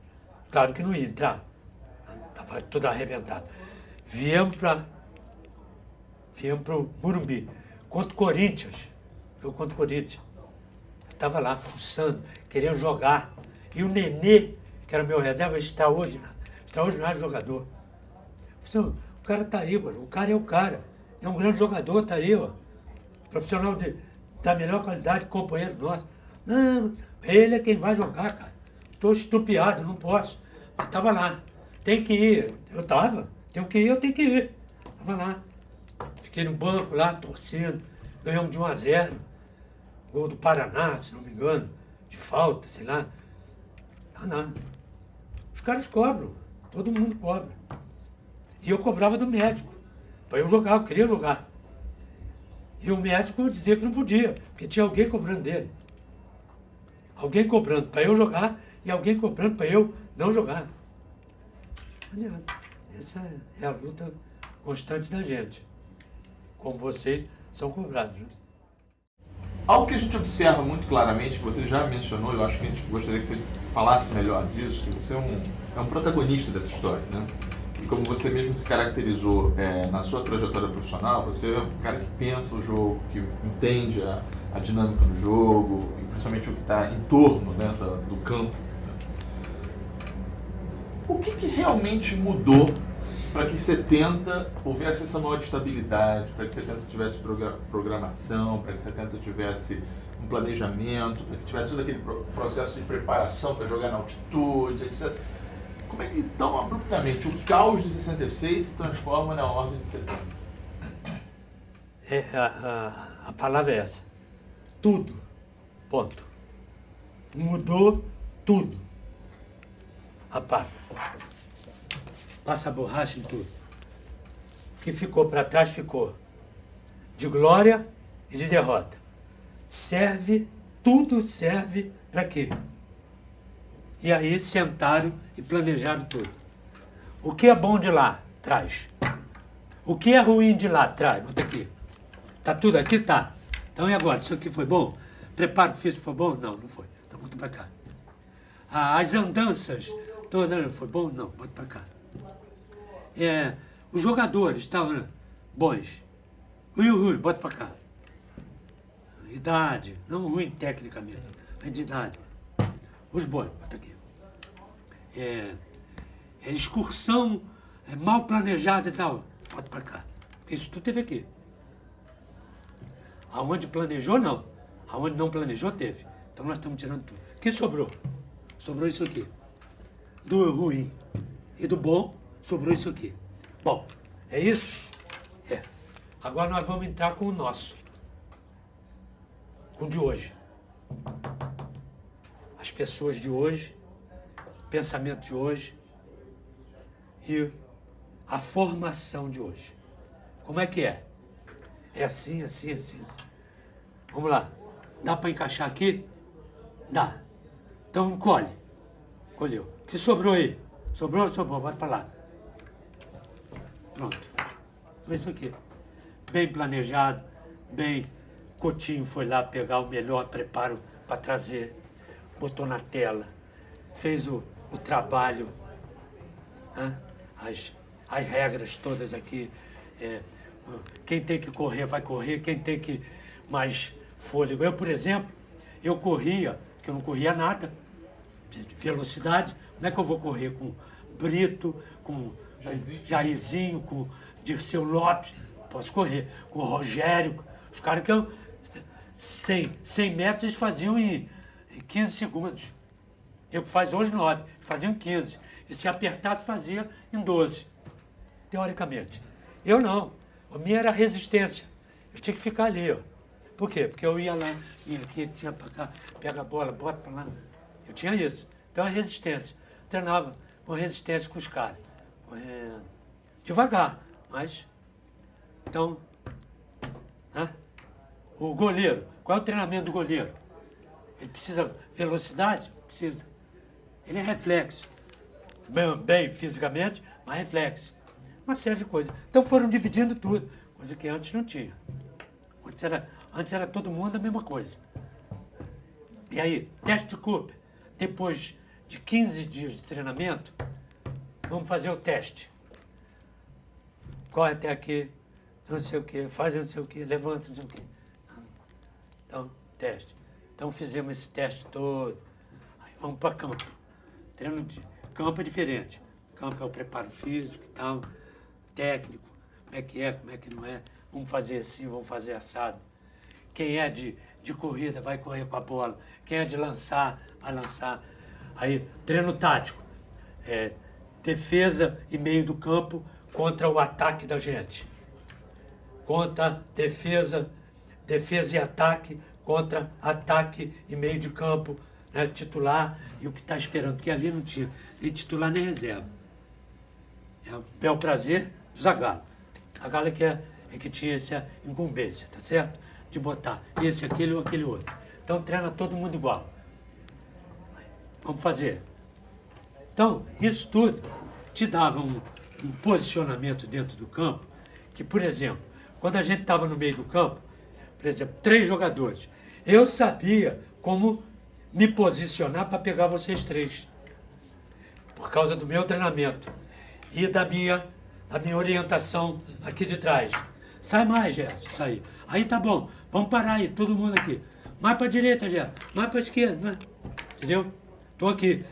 Claro que não ia entrar, estava tudo arrebentado. Viemos para o Morumbi, contra o Corinthians, jogo contra o Corinthians. Estava lá, fuçando, querendo jogar. E o Nenê, que era meu reserva, extraordinário jogador. O cara está aí, mano, o cara é o cara. É um grande jogador, está aí, ó. Profissional da melhor qualidade, companheiro nosso. Não, ele é quem vai jogar, cara. Estou estupiado, não posso. Mas estava lá. Tem que ir. Eu estava. Tenho que ir, eu tenho que ir. Estava lá. Fiquei no banco lá, torcendo. Ganhamos de 1-0. Gol do Paraná, se não me engano. De falta, sei lá. Não. Os caras cobram. Todo mundo cobra. E eu cobrava do médico. Para eu jogar, eu queria jogar. E o médico dizia que não podia, porque tinha alguém cobrando dele. Alguém cobrando para eu jogar e alguém cobrando para eu não jogar. Não adianta. Essa é a luta constante da gente. Como vocês são cobrados, né? Algo que a gente observa muito claramente, que você já mencionou, eu acho que a gente gostaria que você falasse melhor disso, que você é um protagonista dessa história, né? E como você mesmo se caracterizou na sua trajetória profissional, você é um cara que pensa o jogo, que entende a dinâmica do jogo, e principalmente o que está em torno, né, do campo. Né? O que realmente mudou para que 70 houvesse essa maior estabilidade, para que 70 tivesse programação, para que 70 tivesse um planejamento, para que tivesse todo aquele processo de preparação para jogar na altitude, etc. Como é que tão abruptamente o caos de 66 se transforma na ordem de 70? A palavra é essa. Tudo. Ponto. Mudou tudo. Apaga. Passa a borracha em tudo. O que ficou para trás ficou de glória e de derrota. Tudo serve para quê? E aí sentaram e planejaram tudo. O que é bom de lá, traz. O que é ruim de lá, traz. Bota aqui. Tá tudo aqui? Tá. Então e agora? Isso aqui foi bom? Preparo físico foi bom? Não, não foi. Então bota para cá. As andanças todas, foi bom? Não, bota para cá. Os jogadores estavam bons. E o ruim, bota para cá. Idade, não ruim tecnicamente, é de idade. Os bons, bota aqui. Excursão mal planejada e tal, bota para cá. Isso tudo teve aqui. Aonde planejou, não. Aonde não planejou, teve. Então nós estamos tirando tudo. O que sobrou? Sobrou isso aqui. Do ruim e do bom, sobrou isso aqui. Bom, é isso? É. Agora nós vamos entrar com o nosso. Com o de hoje. As pessoas de hoje, pensamento de hoje e a formação de hoje. Como é que é? É assim, assim, assim, assim. Vamos lá. Dá para encaixar aqui? Dá. Então encolhe. Colheu. O que sobrou aí? Sobrou? Sobrou. Bota para lá. Pronto. Então isso aqui. Bem planejado, bem... Coutinho foi lá pegar o melhor preparo para trazer, botou na tela, fez o trabalho, né? As regras todas aqui. Quem tem que correr, vai correr, quem tem que mais fôlego. Eu, por exemplo, eu corria, que eu não corria nada, de velocidade. Como é que eu vou correr com Brito, com Jairzinho, com Dirceu Lopes? Posso correr com o Rogério, os caras que eu... 100 metros eles faziam em 15 segundos. Eu que faz hoje 9, faziam em 15. E se apertasse, fazia em 12, teoricamente. Eu não. A minha era resistência. Eu tinha que ficar ali, ó. Por quê? Porque eu ia lá, ia aqui, tinha pra cá, pega a bola, bota pra lá. Eu tinha isso. Então a resistência. Treinava com resistência com os caras. Devagar, mas... Então... O goleiro, qual é o treinamento do goleiro? Ele precisa de velocidade? Precisa. Ele é reflexo. Bem fisicamente, mas reflexo. Uma série de coisas. Então foram dividindo tudo, coisa que antes não tinha. Antes era todo mundo a mesma coisa. E aí, teste de Cooper. Depois de 15 dias de treinamento, vamos fazer o teste. Corre até aqui, não sei o quê, faz não sei o quê, levanta não sei o quê. Então, teste. Então fizemos esse teste todo. Aí vamos para campo. Treino de campo é diferente. Campo é o preparo físico e tal, técnico, como é que não é. Vamos fazer assim, vamos fazer assado. Quem é de corrida vai correr com a bola. Quem é de lançar, vai lançar. Aí, treino tático. Defesa e meio do campo contra o ataque da gente. Contra defesa e ataque contra ataque e meio de campo, né, titular e o que está esperando, porque ali não tinha nem titular nem reserva. É o bel prazer do Zagallo. Zagallo é que tinha essa incumbência, tá certo? De botar esse, aquele ou aquele outro. Então treina todo mundo igual. Vamos fazer. Então, isso tudo te dava um posicionamento dentro do campo que, por exemplo, quando a gente estava no meio do campo, por exemplo, 3 jogadores. Eu sabia como me posicionar para pegar vocês 3. Por causa do meu treinamento. E da minha orientação aqui de trás. Sai mais, Gerson, sai. Aí tá bom, vamos parar aí, todo mundo aqui. Mais para a direita, Gerson, mais para a esquerda. Entendeu? Estou aqui.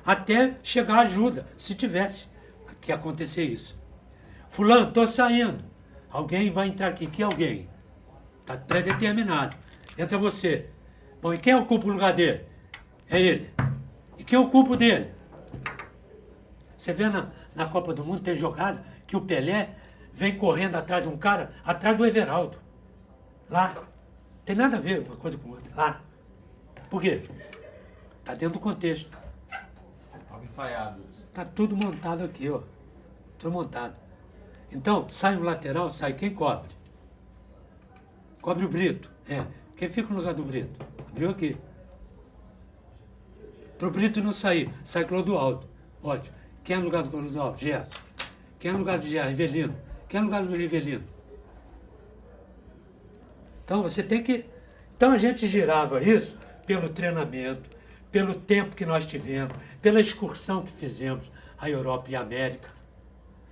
Até chegar ajuda, se tivesse que acontecer isso. Fulano, estou saindo. Alguém vai entrar aqui. Que alguém? Está pré-determinado. Entra você. Bom, e quem ocupa o lugar dele? É ele. E quem ocupa o dele? Você vê na Copa do Mundo, tem jogada que o Pelé vem correndo atrás de um cara, atrás do Everaldo. Lá. Tem nada a ver uma coisa com outra. Lá. Por quê? Está dentro do contexto. Estava ensaiado isso. Está tudo montado aqui, ó. Tudo montado. Então, sai um lateral, sai quem cobre? Cobre o Brito. Quem fica no lugar do Brito? Abriu aqui. Para o Brito não sair, sai Clodoaldo. Ótimo. Quem é no lugar do Clodoaldo? Gerson. Quem é no lugar do Gerson? Rivelino. Quem é no lugar do Rivelino? Então você tem que... Então a gente girava isso pelo treinamento, pelo tempo que nós tivemos, pela excursão que fizemos à Europa e à América.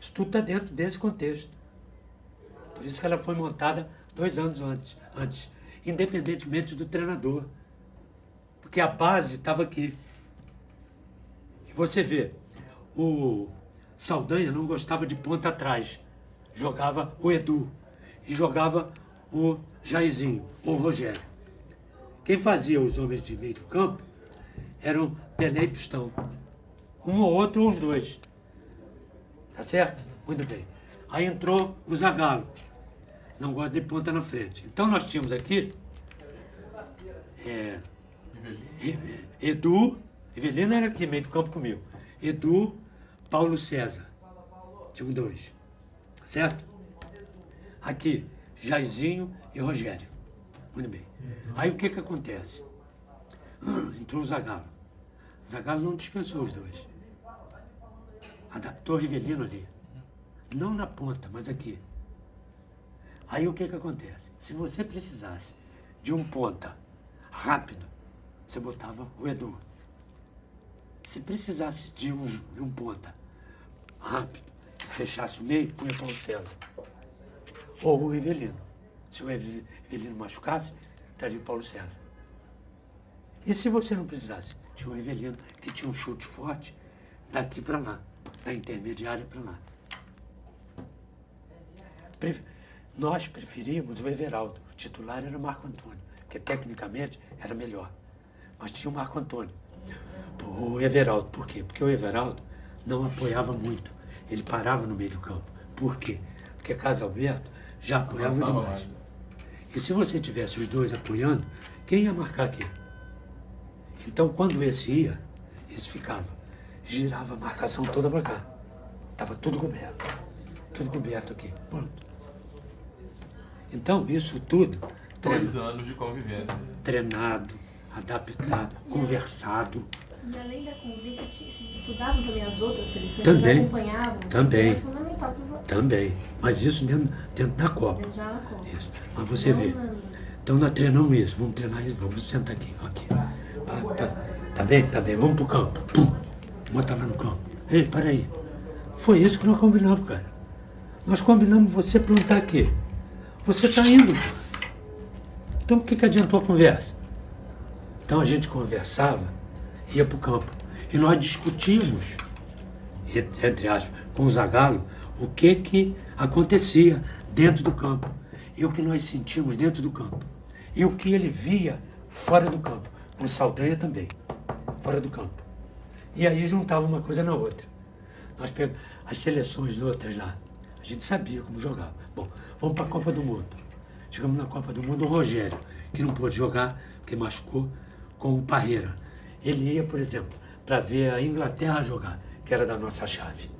Isso tudo está dentro desse contexto. Por isso que ela foi montada 2 anos antes, independentemente do treinador. Porque a base estava aqui. E você vê, o Saldanha não gostava de ponta atrás. Jogava o Edu e jogava o Jairzinho, ou o Rogério. Quem fazia os homens de meio do campo eram Pelé e Tostão. Um ou outro, ou os dois. Tá certo? Muito bem. Aí entrou o Zagallo. Não gosta de ponta na frente. Então nós tínhamos aqui Edu, Rivelino era aqui, meio do campo comigo. Edu, Paulo César. Tínhamos 2. Certo? Aqui, Jairzinho e Rogério. Muito bem. Aí o que acontece? Entrou o Zagallo. O Zagallo não dispensou os 2. Adaptou o Rivelino ali. Não na ponta, mas aqui. Aí o que acontece? Se você precisasse de um ponta rápido, você botava o Edu. Se precisasse de um ponta rápido, que fechasse o meio, punha Paulo César. Ou o Rivelino. Se o Rivelino machucasse, estaria o Paulo César. E se você não precisasse? Tinha o Rivelino, que tinha um chute forte daqui para lá, da intermediária para lá. Nós preferíamos o Everaldo. O titular era o Marco Antônio, que tecnicamente era melhor. Mas tinha o Marco Antônio. O Everaldo, por quê? Porque o Everaldo não apoiava muito. Ele parava no meio do campo. Por quê? Porque Carlos Alberto já apoiava demais. E se você tivesse os 2 apoiando, quem ia marcar aqui? Então, quando esse ia, esse ficava. Girava a marcação toda para cá. Estava tudo coberto. Tudo coberto aqui. Pronto. Então, isso tudo... 2 anos de convivência. Treinado, adaptado, conversado. E além da convivência, vocês estudavam também as outras seleções? Também. Vocês acompanhavam? Também. É fundamental para você. Também. Mas isso dentro da Copa. Já na Copa. Isso. Mas você vê. Então nós treinamos isso. Vamos treinar isso. Vamos sentar aqui. Tá bem? Tá bem. Vamos pro campo. Pum. Bota lá no campo. Ei, para aí. Foi isso que nós combinamos, cara. Nós combinamos você plantar aqui. Você tá indo. Então por que adiantou a conversa? Então a gente conversava, ia pro campo. E nós discutíamos, entre aspas, com o Zagallo, o que acontecia dentro do campo. E o que nós sentíamos dentro do campo. E o que ele via fora do campo. Com Saldanha também, fora do campo. E aí juntava uma coisa na outra. Nós pegamos as seleções outras lá. A gente sabia como jogava. Bom, vamos para a Copa do Mundo. Chegamos na Copa do Mundo, o Rogério, que não pôde jogar, porque machucou, com o Parreira. Ele ia, por exemplo, para ver a Inglaterra jogar, que era da nossa chave.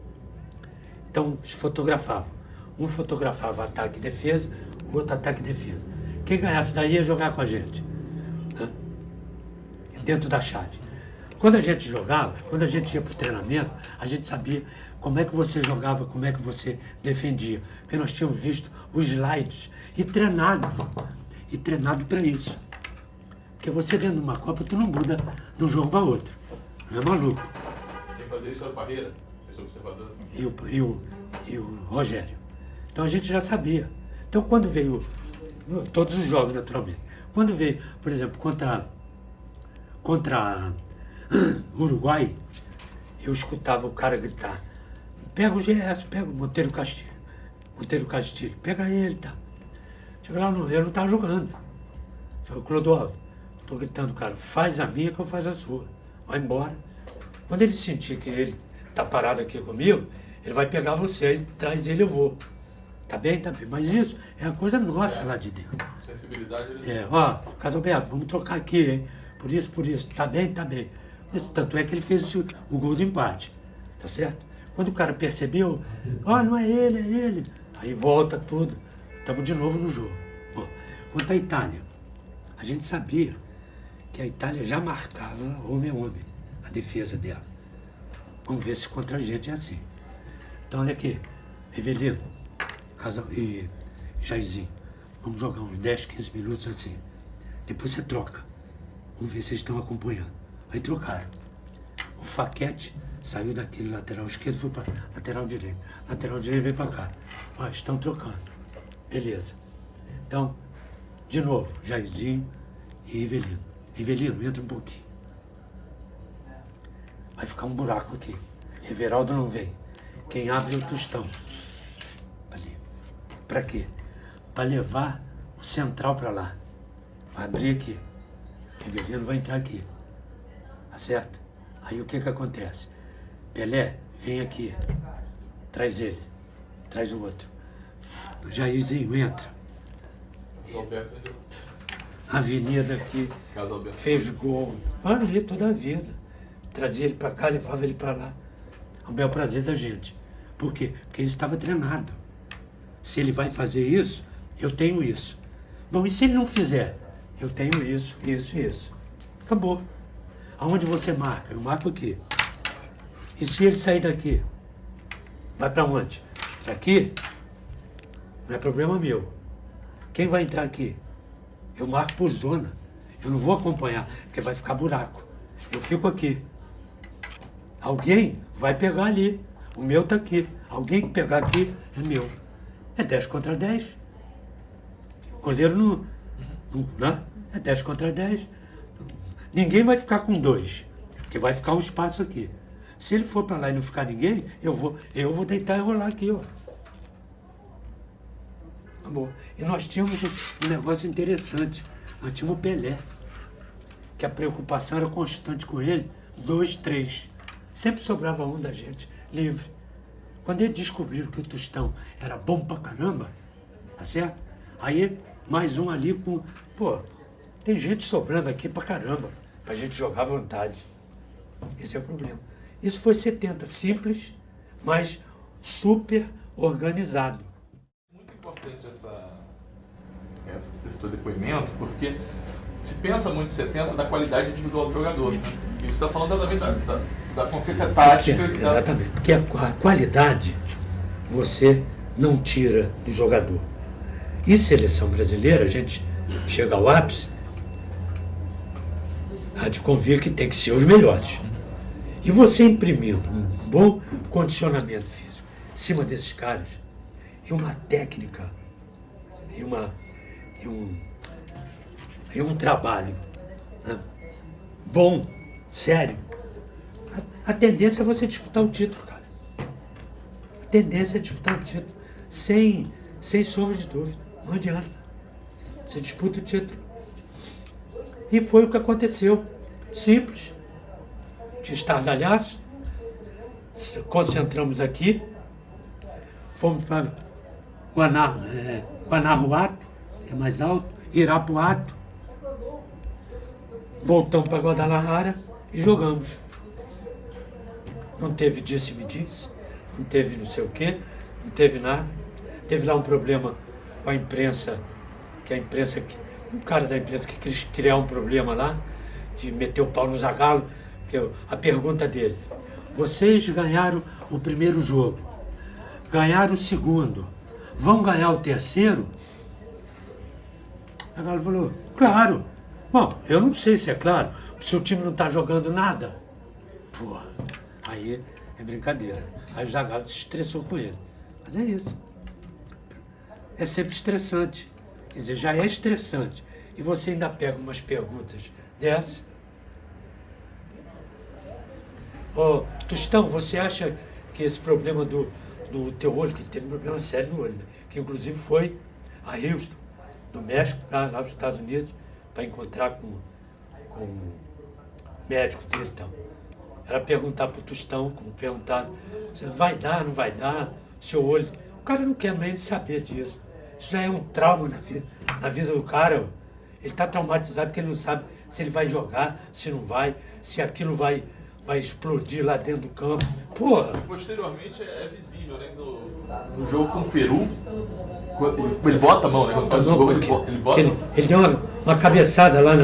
Então, se fotografavam. Um fotografava ataque e defesa, o outro ataque e defesa. Quem ganhasse daí ia jogar com a gente. Né? Dentro da chave. Quando a gente jogava, quando a gente ia para o treinamento, a gente sabia como é que você jogava, como é que você defendia. Porque nós tínhamos visto os slides e treinado para isso. Porque você dentro de uma Copa, tu não muda de um jogo para outro. Não é maluco. Quem fazia isso era o Parreira, esse observador. E o Rogério. Então a gente já sabia. Então quando veio, todos os jogos naturalmente, quando veio, por exemplo, contra Uruguai, eu escutava o cara gritar, pega o Gerson, pega o Monteiro Castilho, pega ele, tá? Chega lá, ele não tá jogando. Falei, Clodoaldo, tô gritando, cara, faz a minha que eu faço a sua. Vai embora. Quando ele sentir que ele tá parado aqui comigo, ele vai pegar você, aí traz ele, eu vou. Tá bem? Tá bem. Mas isso é a coisa nossa lá de dentro. Sensibilidade. Carlos Alberto, vamos trocar aqui, hein? Por isso. Tá bem? Tá bem. Tanto é que ele fez o gol do empate, tá certo? Quando o cara percebeu, não é ele, é ele. Aí volta tudo, estamos de novo no jogo. Bom, quanto à Itália, a gente sabia que a Itália já marcava homem a homem, a defesa dela. Vamos ver se contra a gente é assim. Então, olha aqui, Rivelino, e Jairzinho, vamos jogar uns 10, 15 minutos assim. Depois você troca. Vamos ver se eles estão acompanhando. Aí trocaram. O Faquete saiu daquele lateral esquerdo e foi para lateral direito. Lateral direito veio para cá. Estão trocando. Beleza. Então, de novo, Jairzinho e Rivelino. Rivelino, entra um pouquinho. Vai ficar um buraco aqui. Everaldo não vem. Quem abre é o Tostão. Ali. Para quê? Para levar o central para lá. Vai abrir aqui. Rivelino vai entrar aqui. Tá certo? Aí o que acontece? Pelé, vem aqui. Traz ele. Traz o outro. Jairzinho, entra. Avenida aqui. Fez gol. Ali toda a vida. Trazia ele para cá, levava ele para lá. Ao bel prazer da gente. Por quê? Porque ele estava treinado. Se ele vai fazer isso, eu tenho isso. Bom, e se ele não fizer? Eu tenho isso, isso e isso. Acabou. Aonde você marca? Eu marco aqui. E se ele sair daqui? Vai para onde? Para aqui? Não é problema meu. Quem vai entrar aqui? Eu marco por zona. Eu não vou acompanhar, porque vai ficar buraco. Eu fico aqui. Alguém vai pegar ali. O meu está aqui. Alguém que pegar aqui é meu. É 10 contra 10. O goleiro não né? É 10 contra 10. Ninguém vai ficar com 2, porque vai ficar um espaço aqui. Se ele for para lá e não ficar ninguém, eu vou deitar e rolar aqui, ó. Acabou. E nós tínhamos um negócio interessante. Nós tínhamos o Pelé, que a preocupação era constante com ele, 2, 3. Sempre sobrava um da gente, livre. Quando eles descobriram que o Tostão era bom pra caramba, tá certo? Aí, mais um ali com... tem gente sobrando aqui pra caramba, pra gente jogar à vontade. Esse é o problema. Isso foi 70, simples, mas super organizado. Muito importante esse teu depoimento, porque se pensa muito em 70 da qualidade individual do jogador, né? E você está falando também da consciência tática. Exatamente, porque a qualidade você não tira do jogador. E seleção brasileira, a gente chega ao ápice, há de convir que tem que ser os melhores. E você imprimindo um bom condicionamento físico em cima desses caras, e uma técnica, e um trabalho, né, bom, sério, a tendência é você disputar o título, cara. A tendência é disputar o título, sem sombra de dúvida. Não adianta. Você disputa o título. E foi o que aconteceu. Simples. De estardalhaço. Concentramos aqui. Fomos para Guanajuato, que é mais alto. Irapuato. Voltamos para Guadalajara e jogamos. Não teve disse-me-disse. Não teve não sei o quê. Não teve nada. Teve lá um problema com a imprensa, um cara da imprensa que quis criar um problema lá, de meter o pau no Zagallo, porque a pergunta dele, vocês ganharam o primeiro jogo, ganharam o segundo, vão ganhar o terceiro? O Zagallo falou, claro. Bom, eu não sei se é claro, o seu time não está jogando nada. Pô, aí é brincadeira. Aí o Zagallo se estressou com ele. Mas é isso. É sempre estressante. Quer dizer, já é estressante. E você ainda pega umas perguntas dessas. Tostão, você acha que esse problema do teu olho, que ele teve um problema sério no olho, né? Que inclusive foi a Houston, do México, lá nos Estados Unidos, para encontrar com o médico dele e tal. Era perguntar para o Tostão, como perguntar, vai dar, não vai dar, seu olho. O cara não quer nem saber disso. Isso já é um trauma na vida do cara. Ele está traumatizado porque ele não sabe se ele vai jogar, se não vai, se aquilo vai explodir lá dentro do campo. Porra! Posteriormente é visível, né? No jogo com o Peru, ele bota a mão, né? Quando faz o gol, ele bota. Ele deu uma cabeçada lá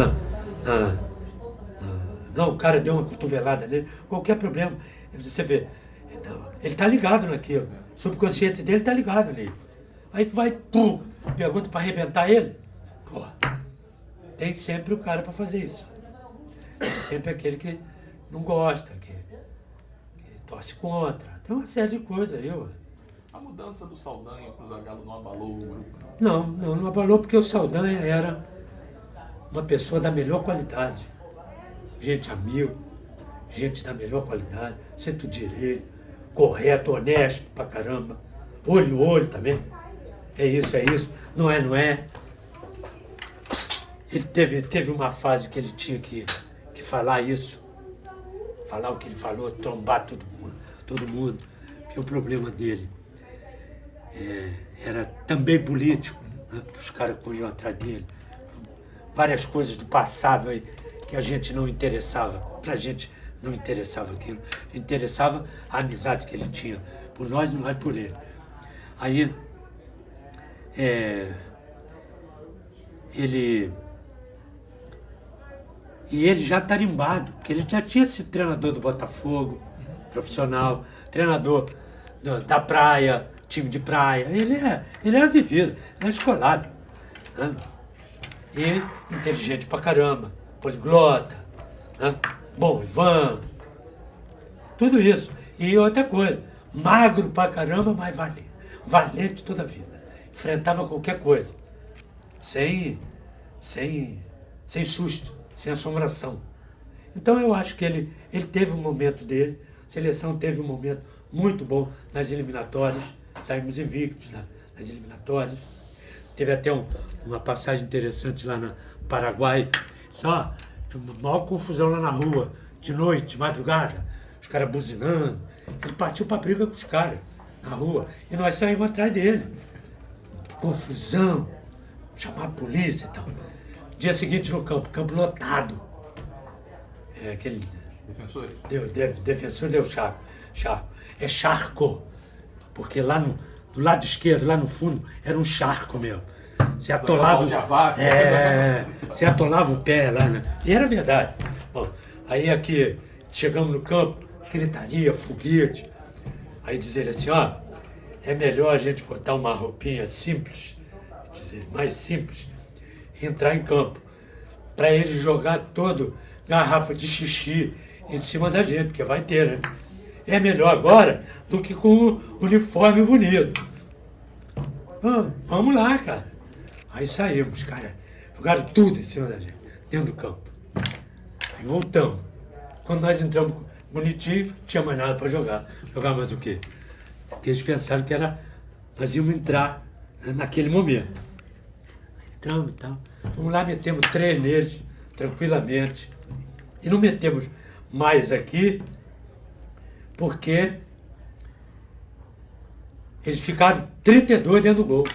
não, o cara deu uma cotovelada nele, qualquer problema. Você vê, ele tá ligado naquilo. O subconsciente dele tá ligado ali. Aí tu vai, pum, pergunta para arrebentar ele. Pô, tem sempre o cara para fazer isso. Tem sempre aquele que não gosta, que torce contra. Tem uma série de coisas aí, ó. A mudança do Saldanha pro Zagallo não abalou o grupo? Não abalou porque o Saldanha era uma pessoa da melhor qualidade. Gente amigo, gente da melhor qualidade, centro direito, correto, honesto pra caramba, olho no olho também. É isso, não é. Ele teve uma fase que ele tinha que falar isso, falar o que ele falou, trombar todo mundo. E o problema dele era também político, né? Porque os caras corriam atrás dele. Várias coisas do passado aí que a gente não interessava, pra gente não interessava aquilo. Interessava a amizade que ele tinha por nós e nós por ele. Aí, ele já tarimbado, porque ele já tinha sido treinador do Botafogo, profissional, treinador da praia, time de praia. Ele era vivido, ele era escolado, né? E inteligente pra caramba, poliglota, né? Bom, Ivan, tudo isso. E outra coisa, magro pra caramba, mas valente toda a vida. Enfrentava qualquer coisa, sem susto, sem assombração. Então eu acho que ele teve um momento dele, a seleção teve um momento muito bom nas eliminatórias, saímos invictos nas eliminatórias. Teve até uma passagem interessante lá no Paraguai, só maior confusão lá na rua, de noite, de madrugada, os caras buzinando. Ele partiu pra briga com os caras na rua e nós saímos atrás dele. Confusão, chamar a polícia e tal. Dia seguinte no campo lotado. Aquele defensor deu charco. É charco, porque lá do lado esquerdo, lá no fundo, era um charco mesmo. Você atolava, você atolava o pé lá, né? E era verdade. Bom, aí aqui, chegamos no campo, gritaria, foguete. Aí diz ele assim, ó, é melhor a gente botar uma roupinha simples, dizer, mais simples, e entrar em campo, para ele jogar todo garrafa de xixi em cima da gente, porque vai ter, né? É melhor agora do que com o uniforme bonito. Vamos lá, cara. Aí saímos, cara. Jogaram tudo em cima da gente, dentro do campo. Aí voltamos. Quando nós entramos bonitinho, não tinha mais nada para jogar. Jogar mais o quê? Porque eles pensaram que nós íamos entrar, né, naquele momento. Entramos e tal. Vamos lá, metemos 3 neles, tranquilamente. E não metemos mais aqui, porque eles ficaram 32 dentro do gol.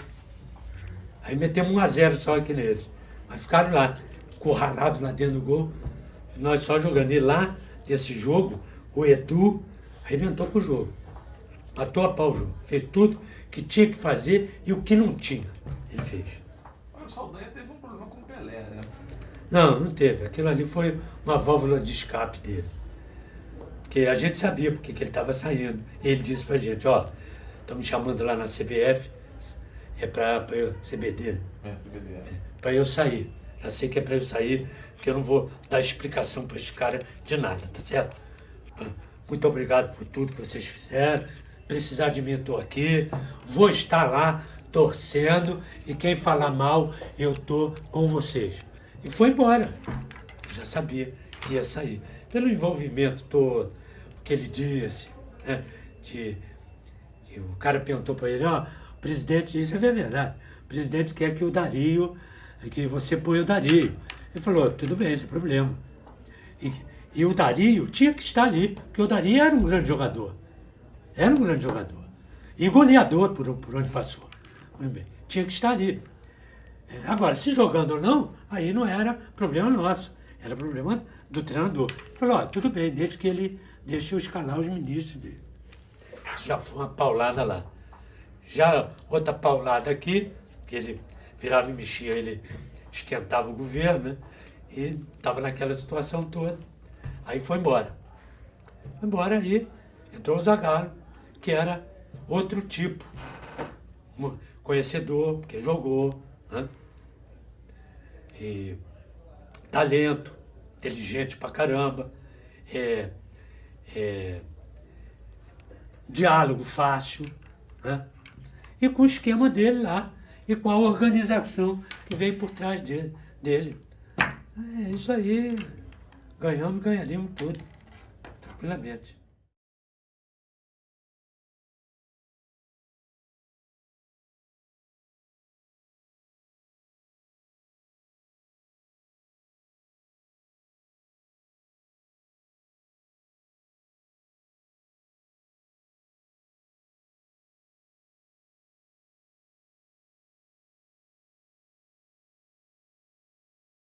Aí metemos 1-0 só aqui neles. Mas ficaram lá, encurralados lá dentro do gol. E nós só jogando. E lá, desse jogo, o Edu arrebentou com o jogo. Matou a pau o jogo. Fez tudo que tinha que fazer e o que não tinha, ele fez. O Saldanha teve um problema com o Pelé, né? Não teve. Aquilo ali foi uma válvula de escape dele. Porque a gente sabia porque que ele estava saindo. Ele disse pra gente, ó, estão me chamando lá na CBF, pra eu, CBD, né? CBD. Pra eu sair. Já sei que é pra eu sair, porque eu não vou dar explicação pra esse cara de nada, tá certo? Muito obrigado por tudo que vocês fizeram. Precisar de mim, eu tô aqui. Vou estar lá torcendo e quem falar mal, eu tô com vocês. E foi embora. Eu já sabia que ia sair. Pelo envolvimento todo, o que ele disse, né? O cara perguntou para ele, ó, o presidente, isso é verdade, o presidente quer que o Dario, que você põe o Dario. Ele falou, tudo bem, esse é problema. E o Dario tinha que estar ali, porque o Dario era um grande jogador. Era um grande jogador. E goleador por onde passou. Muito bem. Tinha que estar ali. Agora, se jogando ou não, aí não era problema nosso, era problema do treinador. Ele falou, tudo bem, desde que ele deixe eu escalar os ministros dele. Isso já foi uma paulada lá. Já outra paulada aqui, que ele virava e mexia, ele esquentava o governo, né? E estava naquela situação toda. Aí foi embora. Foi embora aí, entrou o Zagallo, que era outro tipo, conhecedor, porque jogou, né? E talento, inteligente pra caramba, diálogo fácil, né? E com o esquema dele lá, e com a organização que veio por trás dele. É isso aí, ganhamos, ganharíamos tudo, tranquilamente.